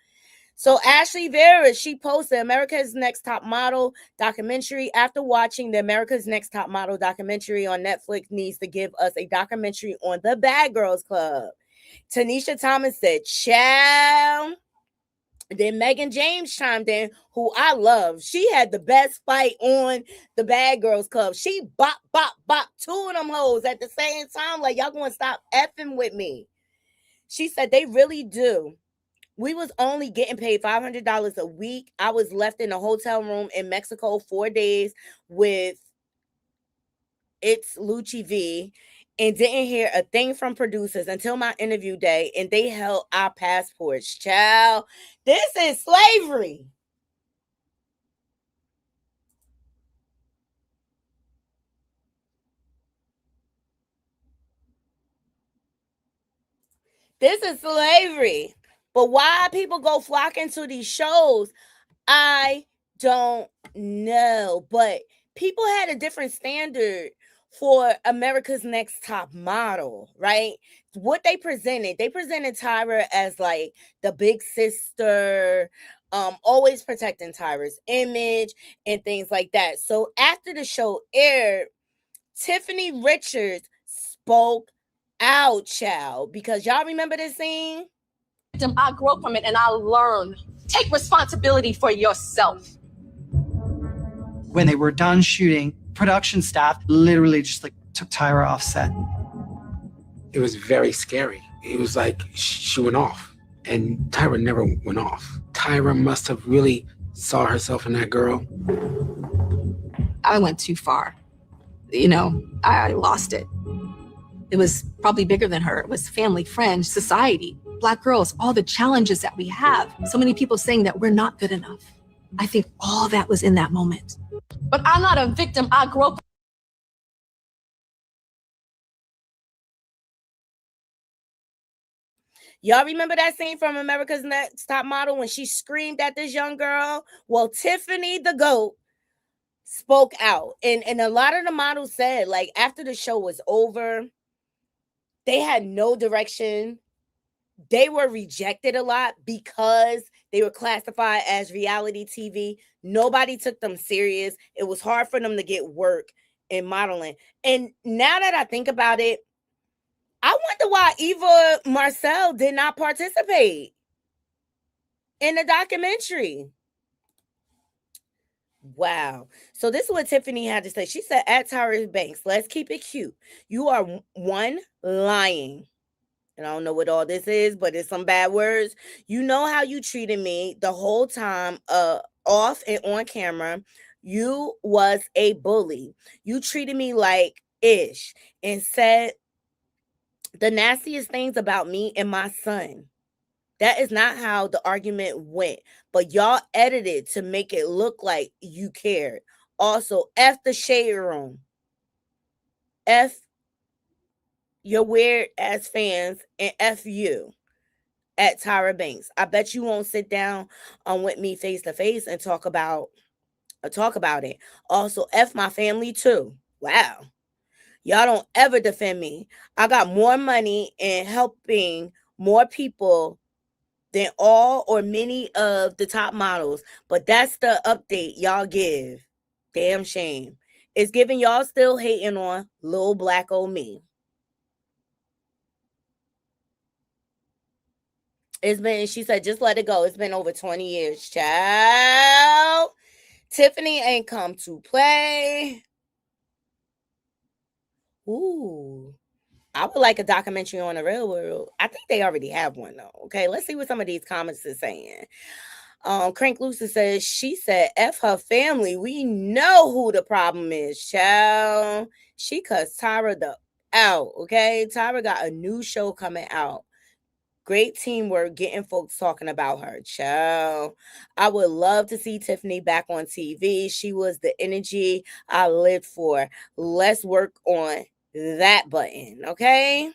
So Ashley Vera, she posted America's Next Top Model documentary. After watching the America's Next Top Model documentary on Netflix, needs to give us a documentary on the Bad Girls Club. Tanisha Thomas said, "Child." Then Megan James chimed in, who I love. She had the best fight on the Bad Girls Club. She bop, bop, bop two of them hoes at the same time. Like, y'all gonna stop effing with me. She said they really do. We was only getting paid $500 a week. I was left in a hotel room in Mexico 4 days with It's Lucci V and didn't hear a thing from producers until my interview day, and they held our passports. Child, this is slavery. This is slavery. But why people go flocking to these shows, I don't know. But people had a different standard for America's Next Top Model, right? What they presented Tyra as like the big sister, always protecting Tyra's image and things like that. So after the show aired, Tiffany Richards spoke out, child, because y'all remember this scene? I grew up from it and I learned. Take responsibility for yourself. When they were done shooting, production staff literally just like took Tyra off set. It was very scary. It was like she went off and Tyra never went off. Tyra must have really saw herself in that girl. I went too far. You know, I lost it. It was probably bigger than her. It was family, friends, society, Black girls, all the challenges that we have. So many people saying that we're not good enough. I think all that was in that moment. But I'm not a victim. I grew up. Y'all remember that scene from America's Next Top Model when she screamed at this young girl? Well, Tiffany the GOAT spoke out. And a lot of the models said, like, after the show was over, they had no direction. They were rejected a lot because they were classified as reality TV. Nobody took them serious. It was hard for them to get work in modeling. And now that I think about it, I wonder why Eva Marcel did not participate in the documentary. Wow. So this is what Tiffany had to say. She said, at Tyra Banks, let's keep it cute. You are one, lying. And I don't know what all this is, but it's some bad words. You know how you treated me the whole time, off and on camera. You was a bully. You treated me like ish and said the nastiest things about me and my son. That is not how the argument went, but y'all edited to make it look like you cared. Also, F the shade room. F your weird ass fans, and F you at Tyra Banks. I bet you won't sit down with me face to face and talk about it. Also, F my family too. Wow. Y'all don't ever defend me. I got more money in helping more people than all or many of the top models, but that's the update y'all give. Damn shame. It's giving y'all still hating on little black old me. It's been, she said, just let it go. It's been over 20 years, child. Tiffany ain't come to play. Ooh. I would like a documentary on the real world. I think they already have one, though. Okay, let's see what some of these comments are saying. Crank Lucy says, she said, F her family. We know who the problem is, child. She cussed Tyra out, okay? Tyra got a new show coming out. Great teamwork getting folks talking about her, child. I would love to see Tiffany back on TV. She was the energy I lived for. Let's work on that button, okay?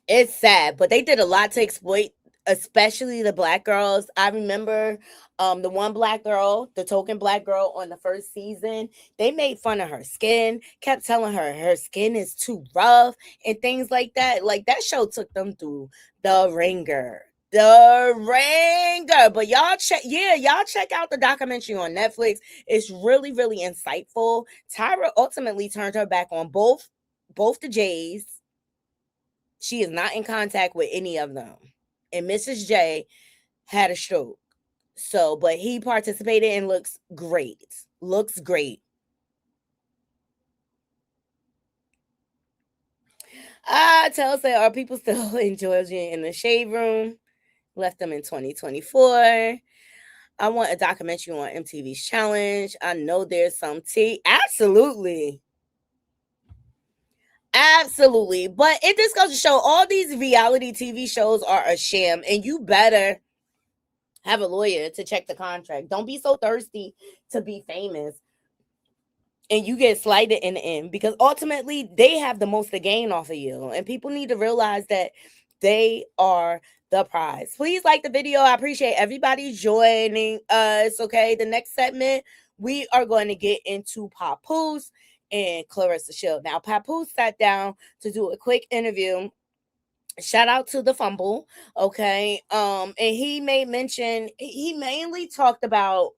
It's sad, but they did a lot to exploit, especially the black girls. I remember the one black girl, the token black girl on the first season, they made fun of her skin, kept telling her skin is too rough and things like that. Like, that show took them through the ringer. But y'all check out the documentary on Netflix. It's really, really insightful. Tyra ultimately turned her back on both the J's. She is not in contact with any of them. And Mrs. J had a stroke. So, but he participated and looks great. Looks great. Tell say, are people still in Georgia in the shade room? Left them in 2024. I want a documentary on MTV's challenge. I know there's some tea. Absolutely. Absolutely. But it just goes to show all these reality TV shows are a sham, and you better have a lawyer to check the contract. Don't be so thirsty to be famous and you get slighted in the end, because ultimately they have the most to gain off of you, and people need to realize that they are the prize. Please like the video. I appreciate everybody joining us. Okay, the next segment we are going to get into Pappoose and Claressa Shields. Now, Pappoose sat down to do a quick interview. Shout out to the fumble, okay? And he made mention, he mainly talked about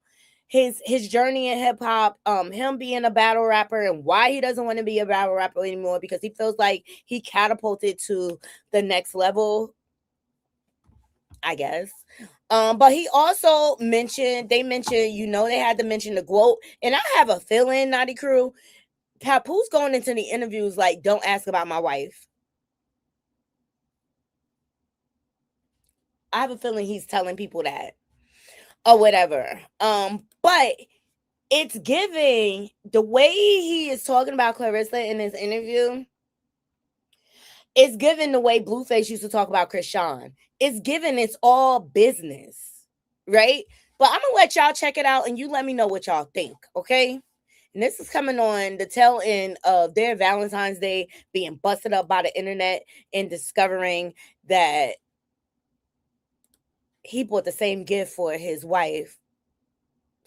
his journey in hip hop, him being a battle rapper and why he doesn't want to be a battle rapper anymore, because he feels like he catapulted to the next level, I guess. But he also mentioned, they had to mention the quote, and I have a feeling, Naughty Crew, Pappoose going into the interviews like, don't ask about my wife. I have a feeling he's telling people that or whatever. But it's giving, the way he is talking about Claressa in this interview, it's giving the way Blueface used to talk about Krishan. It's giving, it's all business, right? But I'm gonna let y'all check it out and you let me know what y'all think, okay? And this is coming on the tail end of their Valentine's Day being busted up by the internet and discovering that he bought the same gift for his wife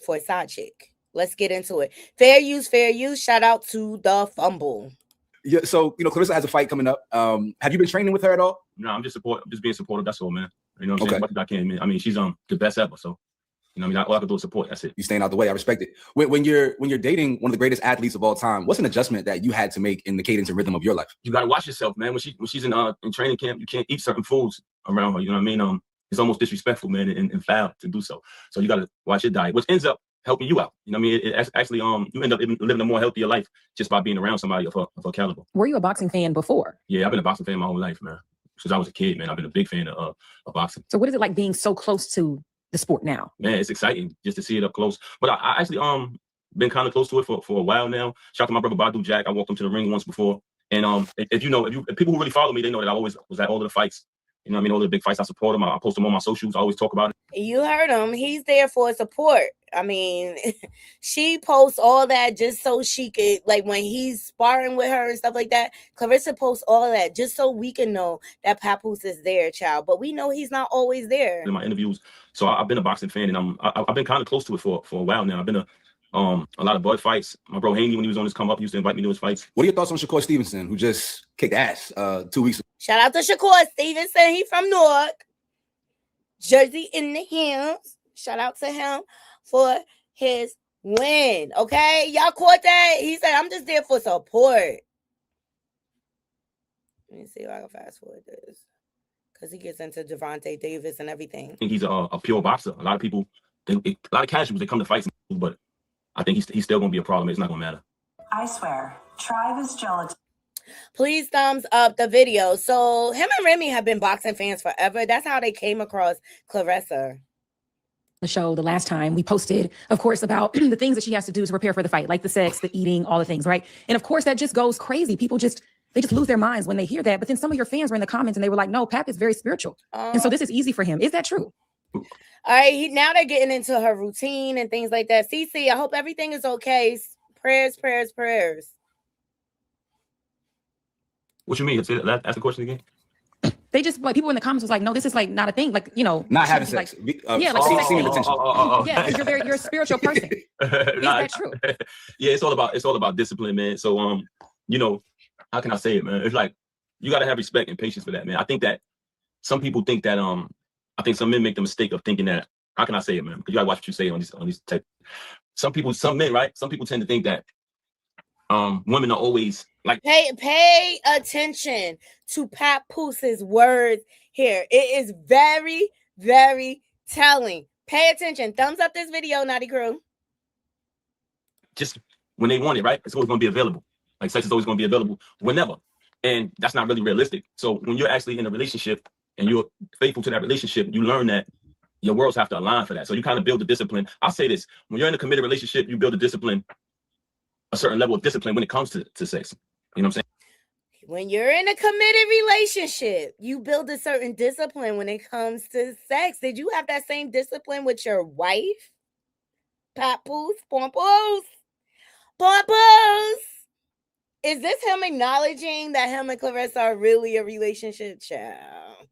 for a side chick. Let's get into it. Fair use, fair use. Shout out to the fumble. Yeah, so Claressa has a fight coming up. Have you been training with her at all? No, I'm just being supportive. That's all, man. You know what I'm saying? What I can, man. I mean, she's the best ever. So, all I can do is support. That's it. You staying out the way. I respect it. When you're dating one of the greatest athletes of all time, what's an adjustment that you had to make in the cadence and rhythm of your life? You got to watch yourself, man. When she's in training camp, you can't eat certain foods around her. You know what I mean? It's almost disrespectful, man, and foul to do so. So you got to watch your diet, which ends up helping you out. You know what I mean? It actually, you end up living a more healthier life just by being around somebody of her caliber. Were you a boxing fan before? Yeah, I've been a boxing fan my whole life, man. Since I was a kid, man, I've been a big fan of boxing. So what is it like being so close to the sport now? Man, it's exciting just to see it up close. But I actually been kind of close to it for a while now. Shout out to my brother Badu Jack. I walked him to the ring once before. And if people who really follow me, they know that I always was at all of the fights. You know what I mean? All the big fights, I support them. I post them on my socials. I always talk about it. You heard him. He's there for support. I mean, she posts all that just so she could, like, when he's sparring with her and stuff like that, Claressa posts all that just so we can know that Pappoose is there, child. But we know he's not always there. In my interviews. So I've been a boxing fan, and I've been kind of close to it for a while now. I've been a lot of Bud fights. My bro Haney, when he was on his come up, used to invite me to his fights. What are your thoughts on Shakur Stevenson, who just kicked ass 2 weeks ago? Shout out to Shakur Stevenson. He from Newark, Jersey in the hills. Shout out to him for his win. Okay, y'all caught that? He said, "I'm just there for support." Let me see if I can fast forward this, because he gets into Javante Davis and everything. I think he's a pure boxer. A lot of people think, a lot of casuals, they come to fights, but I think he's still going to be a problem. It's not going to matter. I swear, try this gelatin. Please thumbs up the video. So him and Remy have been boxing fans forever. That's how they came across Claressa. The show the last time we posted, of course, about the things that she has to do to prepare for the fight, like the sex, the eating, all the things, right? And of course, that just goes crazy. People they just lose their minds when they hear that. But then some of your fans were in the comments and they were like, no, Pap is very spiritual. And so this is easy for him. Is that true? All right, now they're getting into her routine and things like that. CC, I hope everything is okay. Prayers, prayers, prayers. What you mean? Ask the question again. They just, like, people in the comments was like, no, this is like not a thing. Like, you know, not having like, sex. Yeah, like seeing attention. Yeah, because you're a spiritual person. Is that true? Yeah, it's all about discipline, man. So you know, how can I say it, man? It's like you gotta have respect and patience for that, man. I think that some people think that I think some men make the mistake of thinking that, how can I say it, man? Because you gotta watch what you say on these type. Some men, right? Some people tend to think that women are always like, pay attention to Pappoose's words here. It is very, very telling. Pay attention. Thumbs up this video, Naughty Crew. Just when they want it, right? It's always going to be available. Like, sex is always going to be available whenever, and that's not really realistic. So when you're actually in a relationship and you're faithful to that relationship, you learn that your worlds have to align for that. So you kind of build the discipline. I'll say this: when you're in a committed relationship, you build a discipline, a certain level of discipline when it comes to sex. You know what I'm saying? When you're in a committed relationship, you build a certain discipline when it comes to sex. Did you have that same discipline with your wife? Pappoose, Pappoose. Is this him acknowledging that him and Claressa are really a relationship, child?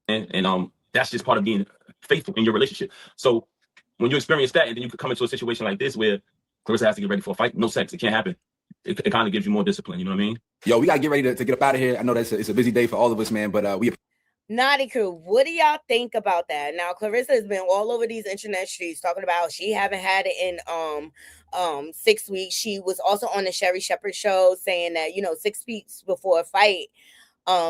And that's just part of being faithful in your relationship. So when you experience that, and then you could come into a situation like this where Claressa has to get ready for a fight, no sex, it can't happen. It kind of gives you more discipline, you know what I mean? Yo, we gotta get ready to get up out of here. I know it's a busy day for all of us, man, but we. Naughty Crew, what do y'all think about that? Now, Claressa has been all over these internet streets talking about she haven't had it in 6 weeks. She was also on the Sherry Shepherd show saying that, 6 weeks before a fight,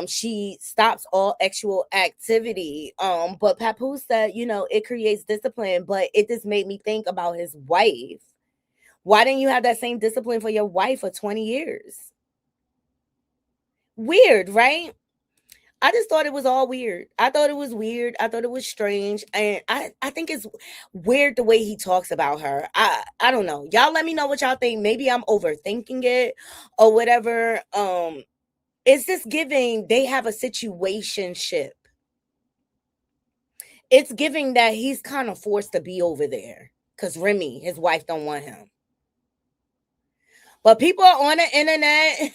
she stops all sexual activity. But Pappoose said, it creates discipline, but it just made me think about his wife. Why didn't you have that same discipline for your wife for 20 years? Weird, right? I just thought it was all weird. I thought it was weird. I thought it was strange. And I think it's weird the way he talks about her. I don't know. Y'all let me know what y'all think. Maybe I'm overthinking it or whatever. It's just giving they have a situationship. It's giving that he's kind of forced to be over there because Remy, his wife, don't want him. But people are on the internet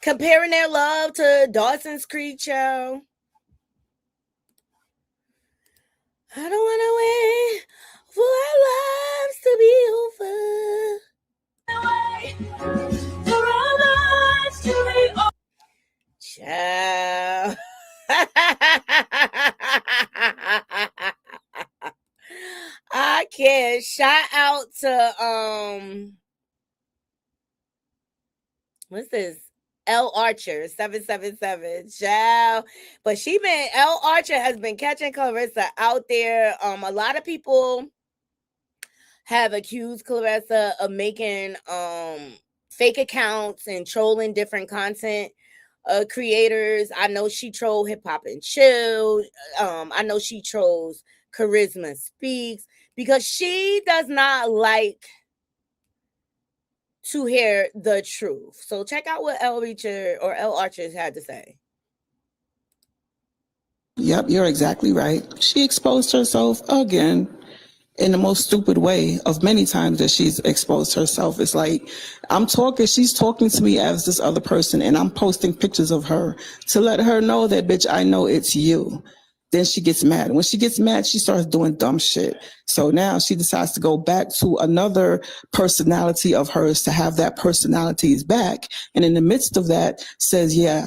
comparing their love to Dawson's Creek show. I don't want to wait for our lives to be over. For our lives to be over. Child. I can't. Shout out to what's this? L Archer 777. Child. But L Archer has been catching Claressa out there. A lot of people have accused Claressa of making fake accounts and trolling different content creators. I know she trolled Hip Hop and Chill. I know she trolls Charisma Speaks because she does not like to hear the truth. So check out what L Archer had to say. Yep, you're exactly right. She exposed herself again in the most stupid way of many times that she's exposed herself. It's like she's talking to me as this other person, and I'm posting pictures of her to let her know that, bitch, I know it's you. Then she gets mad. When she gets mad, she starts doing dumb shit. So now she decides to go back to another personality of hers to have that personality's back. And in the midst of that says, yeah.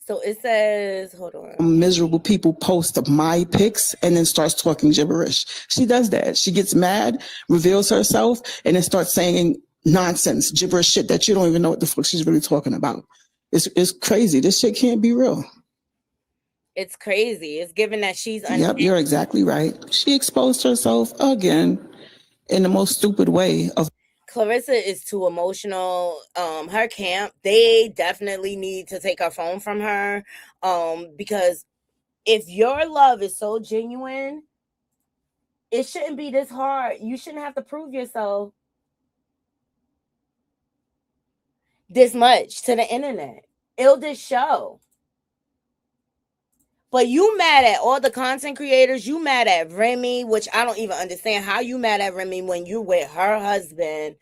So it says, hold on. Miserable people post my pics and then starts talking gibberish. She does that. She gets mad, reveals herself, and then starts saying nonsense, gibberish shit that you don't even know what the fuck she's really talking about. It's crazy. This shit can't be real. It's crazy. It's given that she's Yep, you're exactly right. She exposed herself again in the most stupid way of Claressa is too emotional. Her camp, they definitely need to take her phone from her. Because if your love is so genuine, it shouldn't be this hard. You shouldn't have to prove yourself this much to the internet. It'll just show. But you mad at all the content creators. You mad at Remy, which I don't even understand how you mad at Remy when you're with her husband.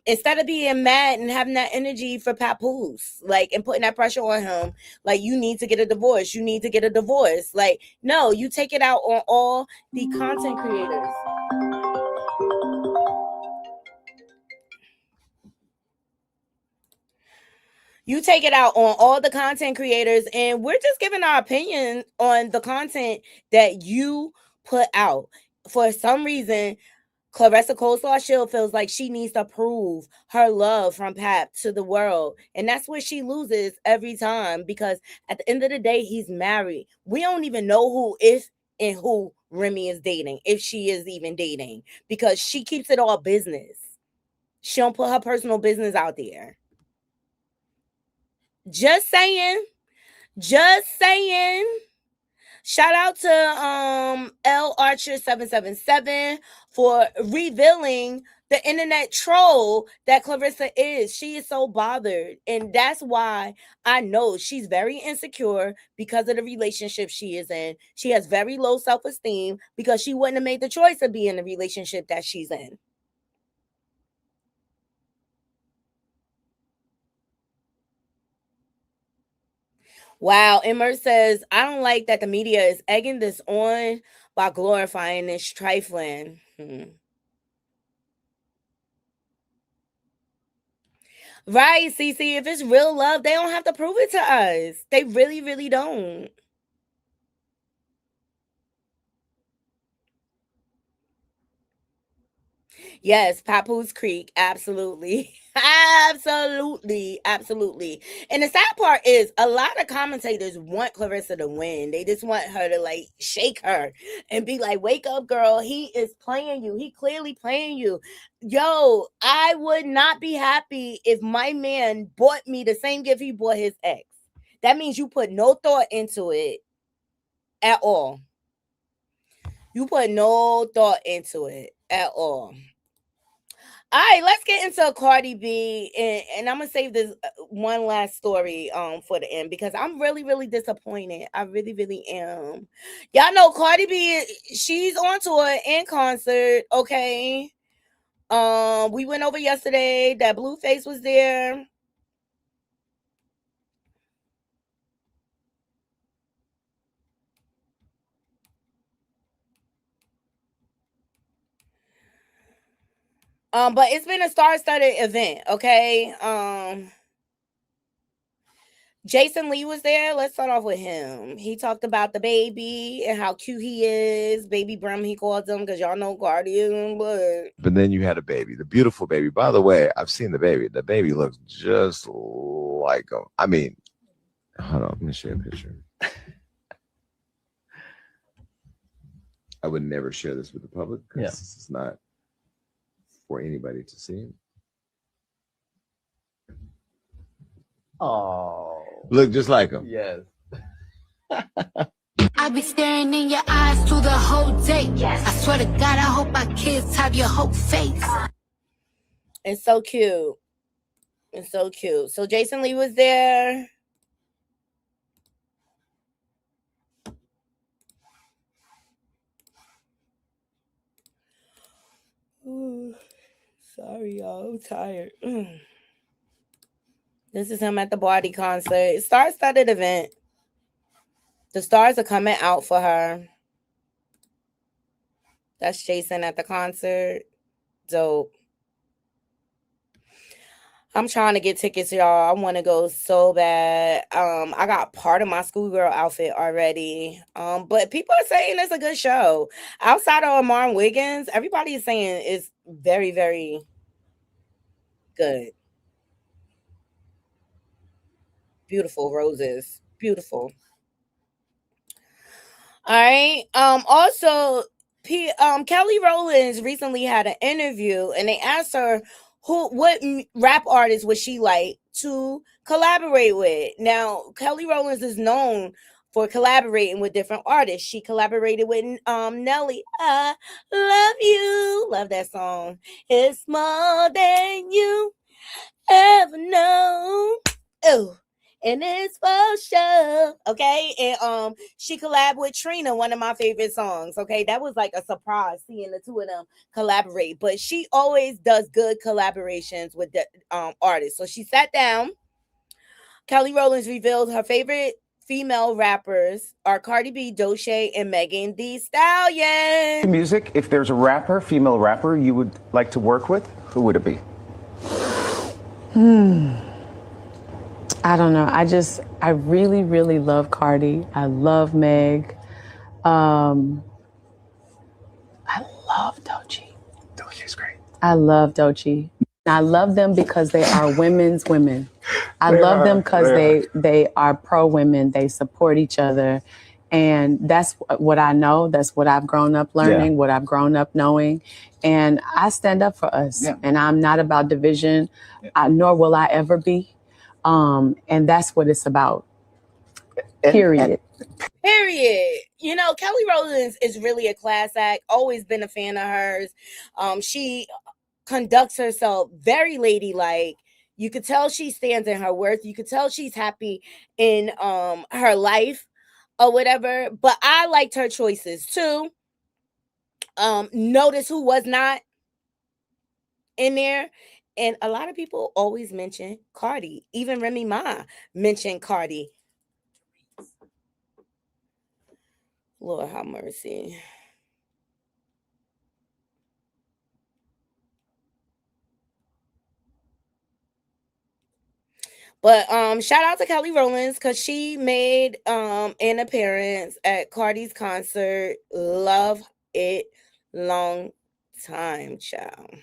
Instead of being mad and having that energy for Pappoose, like, and putting that pressure on him, like, you need to get a divorce. You need to get a divorce. Like, no, you take it out on all the content creators. You take it out on all the content creators, and we're just giving our opinion on the content that you put out. For some reason, Claressa Coleslaw Shield feels like she needs to prove her love from Pap to the world. And that's where she loses every time, because at the end of the day, he's married. We don't even know who is and who Remy is dating, if she is even dating, because she keeps it all business. She don't put her personal business out there. Just saying. Shout out to L Archer 777 for revealing the internet troll that Claressa is. She is so bothered, and that's why I know she's very insecure because of the relationship she is in. She has very low self-esteem because she wouldn't have made the choice to be in the relationship that she's in. Wow, Immer says, I don't like that the media is egging this on by glorifying this trifling. Right, Cece, if it's real love, they don't have to prove it to us. They really, really don't. Yes, Pappoose Creek, absolutely. Absolutely. And the sad part is a lot of commentators want Claressa to win. They just want her to, like, shake her and be like, wake up, girl. He is playing you. He clearly playing you. Yo, I would not be happy if my man bought me the same gift he bought his ex. That means you put no thought into it at all. You put no thought into it at all. All right, let's get into CardiB, and I'm gonna save this one last story for the end, because I'm really, really disappointed. I really, really am. Y'all know CardiB, she's on tour in concert. Okay, we went over yesterday that Blueface was there. But it's been a star-studded event. Okay, Jason Lee was there. Let's start off with him. He talked about the baby and how cute he is. Baby Brum, he calls him, because y'all know Guardian. But then you had a baby, the beautiful baby. By the way, I've seen the baby. The baby looks just like him. I mean, hold on, let me show you a picture. I would never share this with the public because this is not for anybody to see. Oh, look just like him. Yes. I be staring in your eyes through the whole day. Yes. I swear to God, I hope my kids have your whole face. It's so cute. It's so cute. So Jason Lee was there. Ooh, sorry, y'all. I'm tired. This is him at the Body concert. Star-studded event. The stars are coming out for her. That's Jason at the concert. Dope. I'm trying to get tickets, y'all. I want to go so bad. I got part of my schoolgirl outfit already. But people are saying it's a good show. Outside of Amar Wiggins, everybody is saying it's very, very good. Beautiful roses. Beautiful. All right. Also, Kelly Rowland recently had an interview, and they asked her what rap artist would she like to collaborate with. Now, Kelly Rowland is known for collaborating with different artists. She collaborated with Nelly. I love you. Love that song. It's more than you ever know. Oh. And it's for sure. Okay. And she collabed with Trina, one of my favorite songs. Okay. That was like a surprise seeing the two of them collaborate. But she always does good collaborations with the artists. So she sat down. Kelly Rowland revealed her favorite female rappers are CardiB, Doechii, and Megan Thee Stallion. Music, if there's a rapper, female rapper you would like to work with, who would it be? I don't know. I really, really love Cardi. I love Meg. I love Doechii. Doechii's great. I love Doechii. I love them because they are women's women. I love them because they are pro women. They support each other. And that's what I know. That's what I've grown up learning, what I've grown up knowing. And I stand up for us. Yeah. And I'm not about division, nor will I ever be. And that's what it's about. Period. Period. You know, Kelly Rowland is really a class act. Always been a fan of hers. She conducts herself very ladylike. You could tell she stands in her worth. You could tell she's happy in her life or whatever. But I liked her choices too. Notice who was not in there. And a lot of people always mention Cardi. Even Remy Ma mentioned Cardi. Lord have mercy. But shout out to Kelly Rowland because she made an appearance at Cardi's concert. Love it. Long time, child.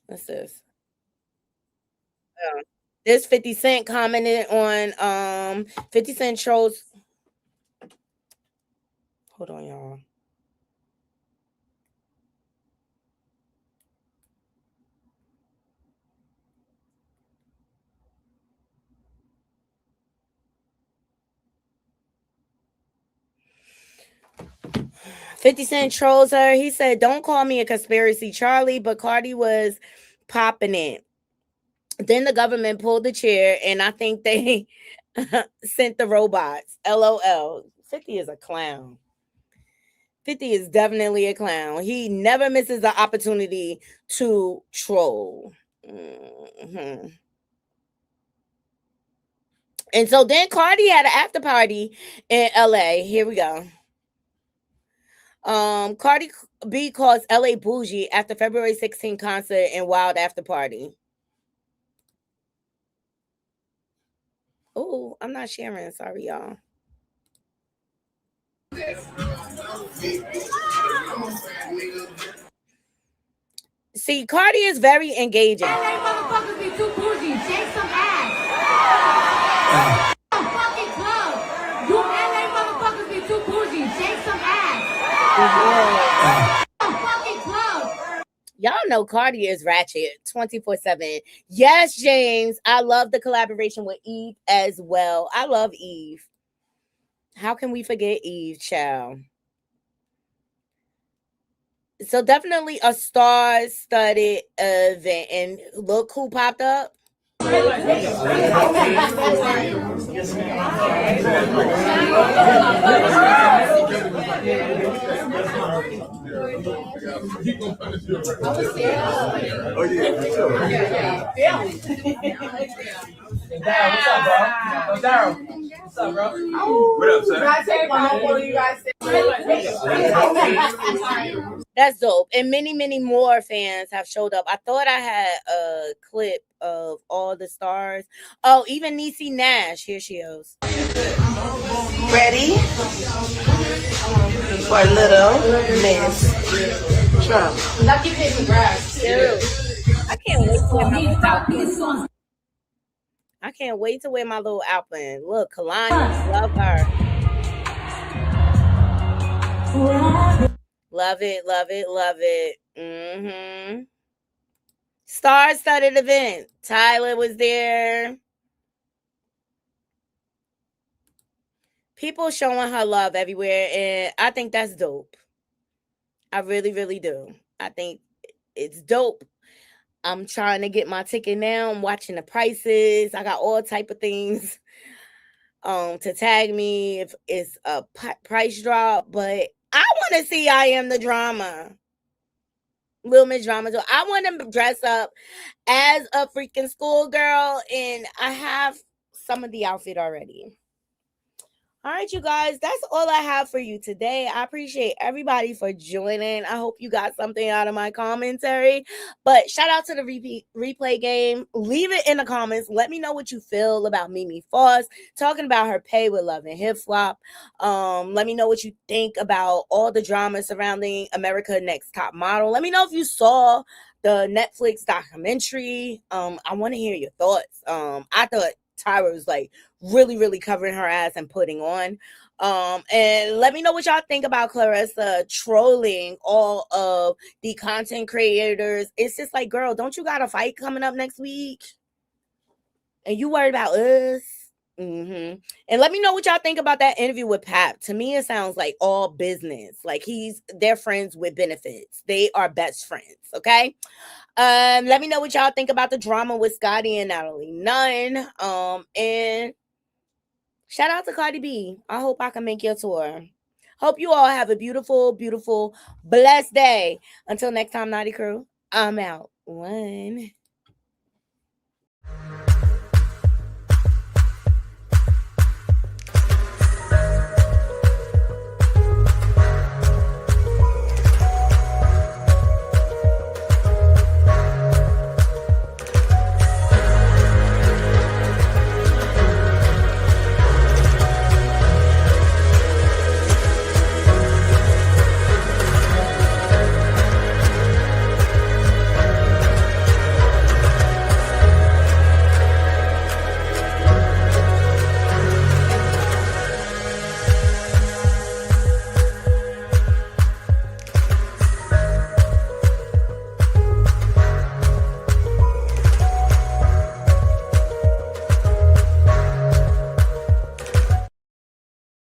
What's this? This 50 Cent commented on 50 Cent trolls. Hold on, y'all. $50 Cent trolls her. He said, "Don't call me a conspiracy, Charlie, but Cardi was popping it. Then the government pulled the chair, and I think they sent the robots. LOL." 50 is a clown. 50 is definitely a clown. He never misses the opportunity to troll. Mm-hmm. And so then Cardi had an after party in LA. Here we go. Cardi B calls LA bougie after February 16 concert and wild after party. Oh, I'm not sharing. Sorry, y'all. See, Cardi is very engaging. LA motherfuckers be too bougie. Shake some ass. Fucking club. You LA motherfuckers be too bougie. Shake some ass. Fucking club. Y'all know Cardi is ratchet 24/7. Yes, James. I love the collaboration with Eve as well. I love Eve. How can we forget Eve, child? So definitely a star-studded event. And look who popped up. What's up, bro? What up, son? That's dope. And many, many more fans have showed up. I thought I had a clip of all the stars. Oh, even Niecy Nash. Here she is. Ready for a little Miss Trump. Lucky Piggy grass. I can't wait to wear my little outfit. I can't wait to wear my little outfit. Look, Kalani, love her. Love it, love it, love it. Star-studded event. Tyler was there. People showing her love everywhere, and I think that's dope. I really, really do. I think it's dope. I'm trying to get my ticket now. I'm watching the prices. I got all type of things to tag me if it's a price drop, but I want to see I Am the Drama. Little Miss Drama. So I want to dress up as a freaking schoolgirl, and I have some of the outfit already. All right, you guys, that's all I have for you today. I appreciate everybody for joining. I hope you got something out of my commentary. But shout out to the replay game. Leave it in the comments. Let me know what you feel about MiMi Faust talking about her pay with Love and Hip Flop. Let me know what you think about all the drama surrounding America Next Top Model. Let me know if you saw the Netflix documentary. I want to hear your thoughts. I thought Tyra was like really, really covering her ass and putting on. And let me know what y'all think about Claressa trolling all of the content creators. It's just like, girl, don't you got a fight coming up next week? And you worried about us? And let me know what y'all think about that interview with Pap. To me, it sounds like all business. Like they're friends with benefits. They are best friends, okay? Let me know what y'all think about the drama with Scottie and Natalie Nunn. And shout out to CardiB. I hope I can make your tour. Hope you all have a beautiful, beautiful, blessed day. Until next time, Naughty Crew, I'm out. One.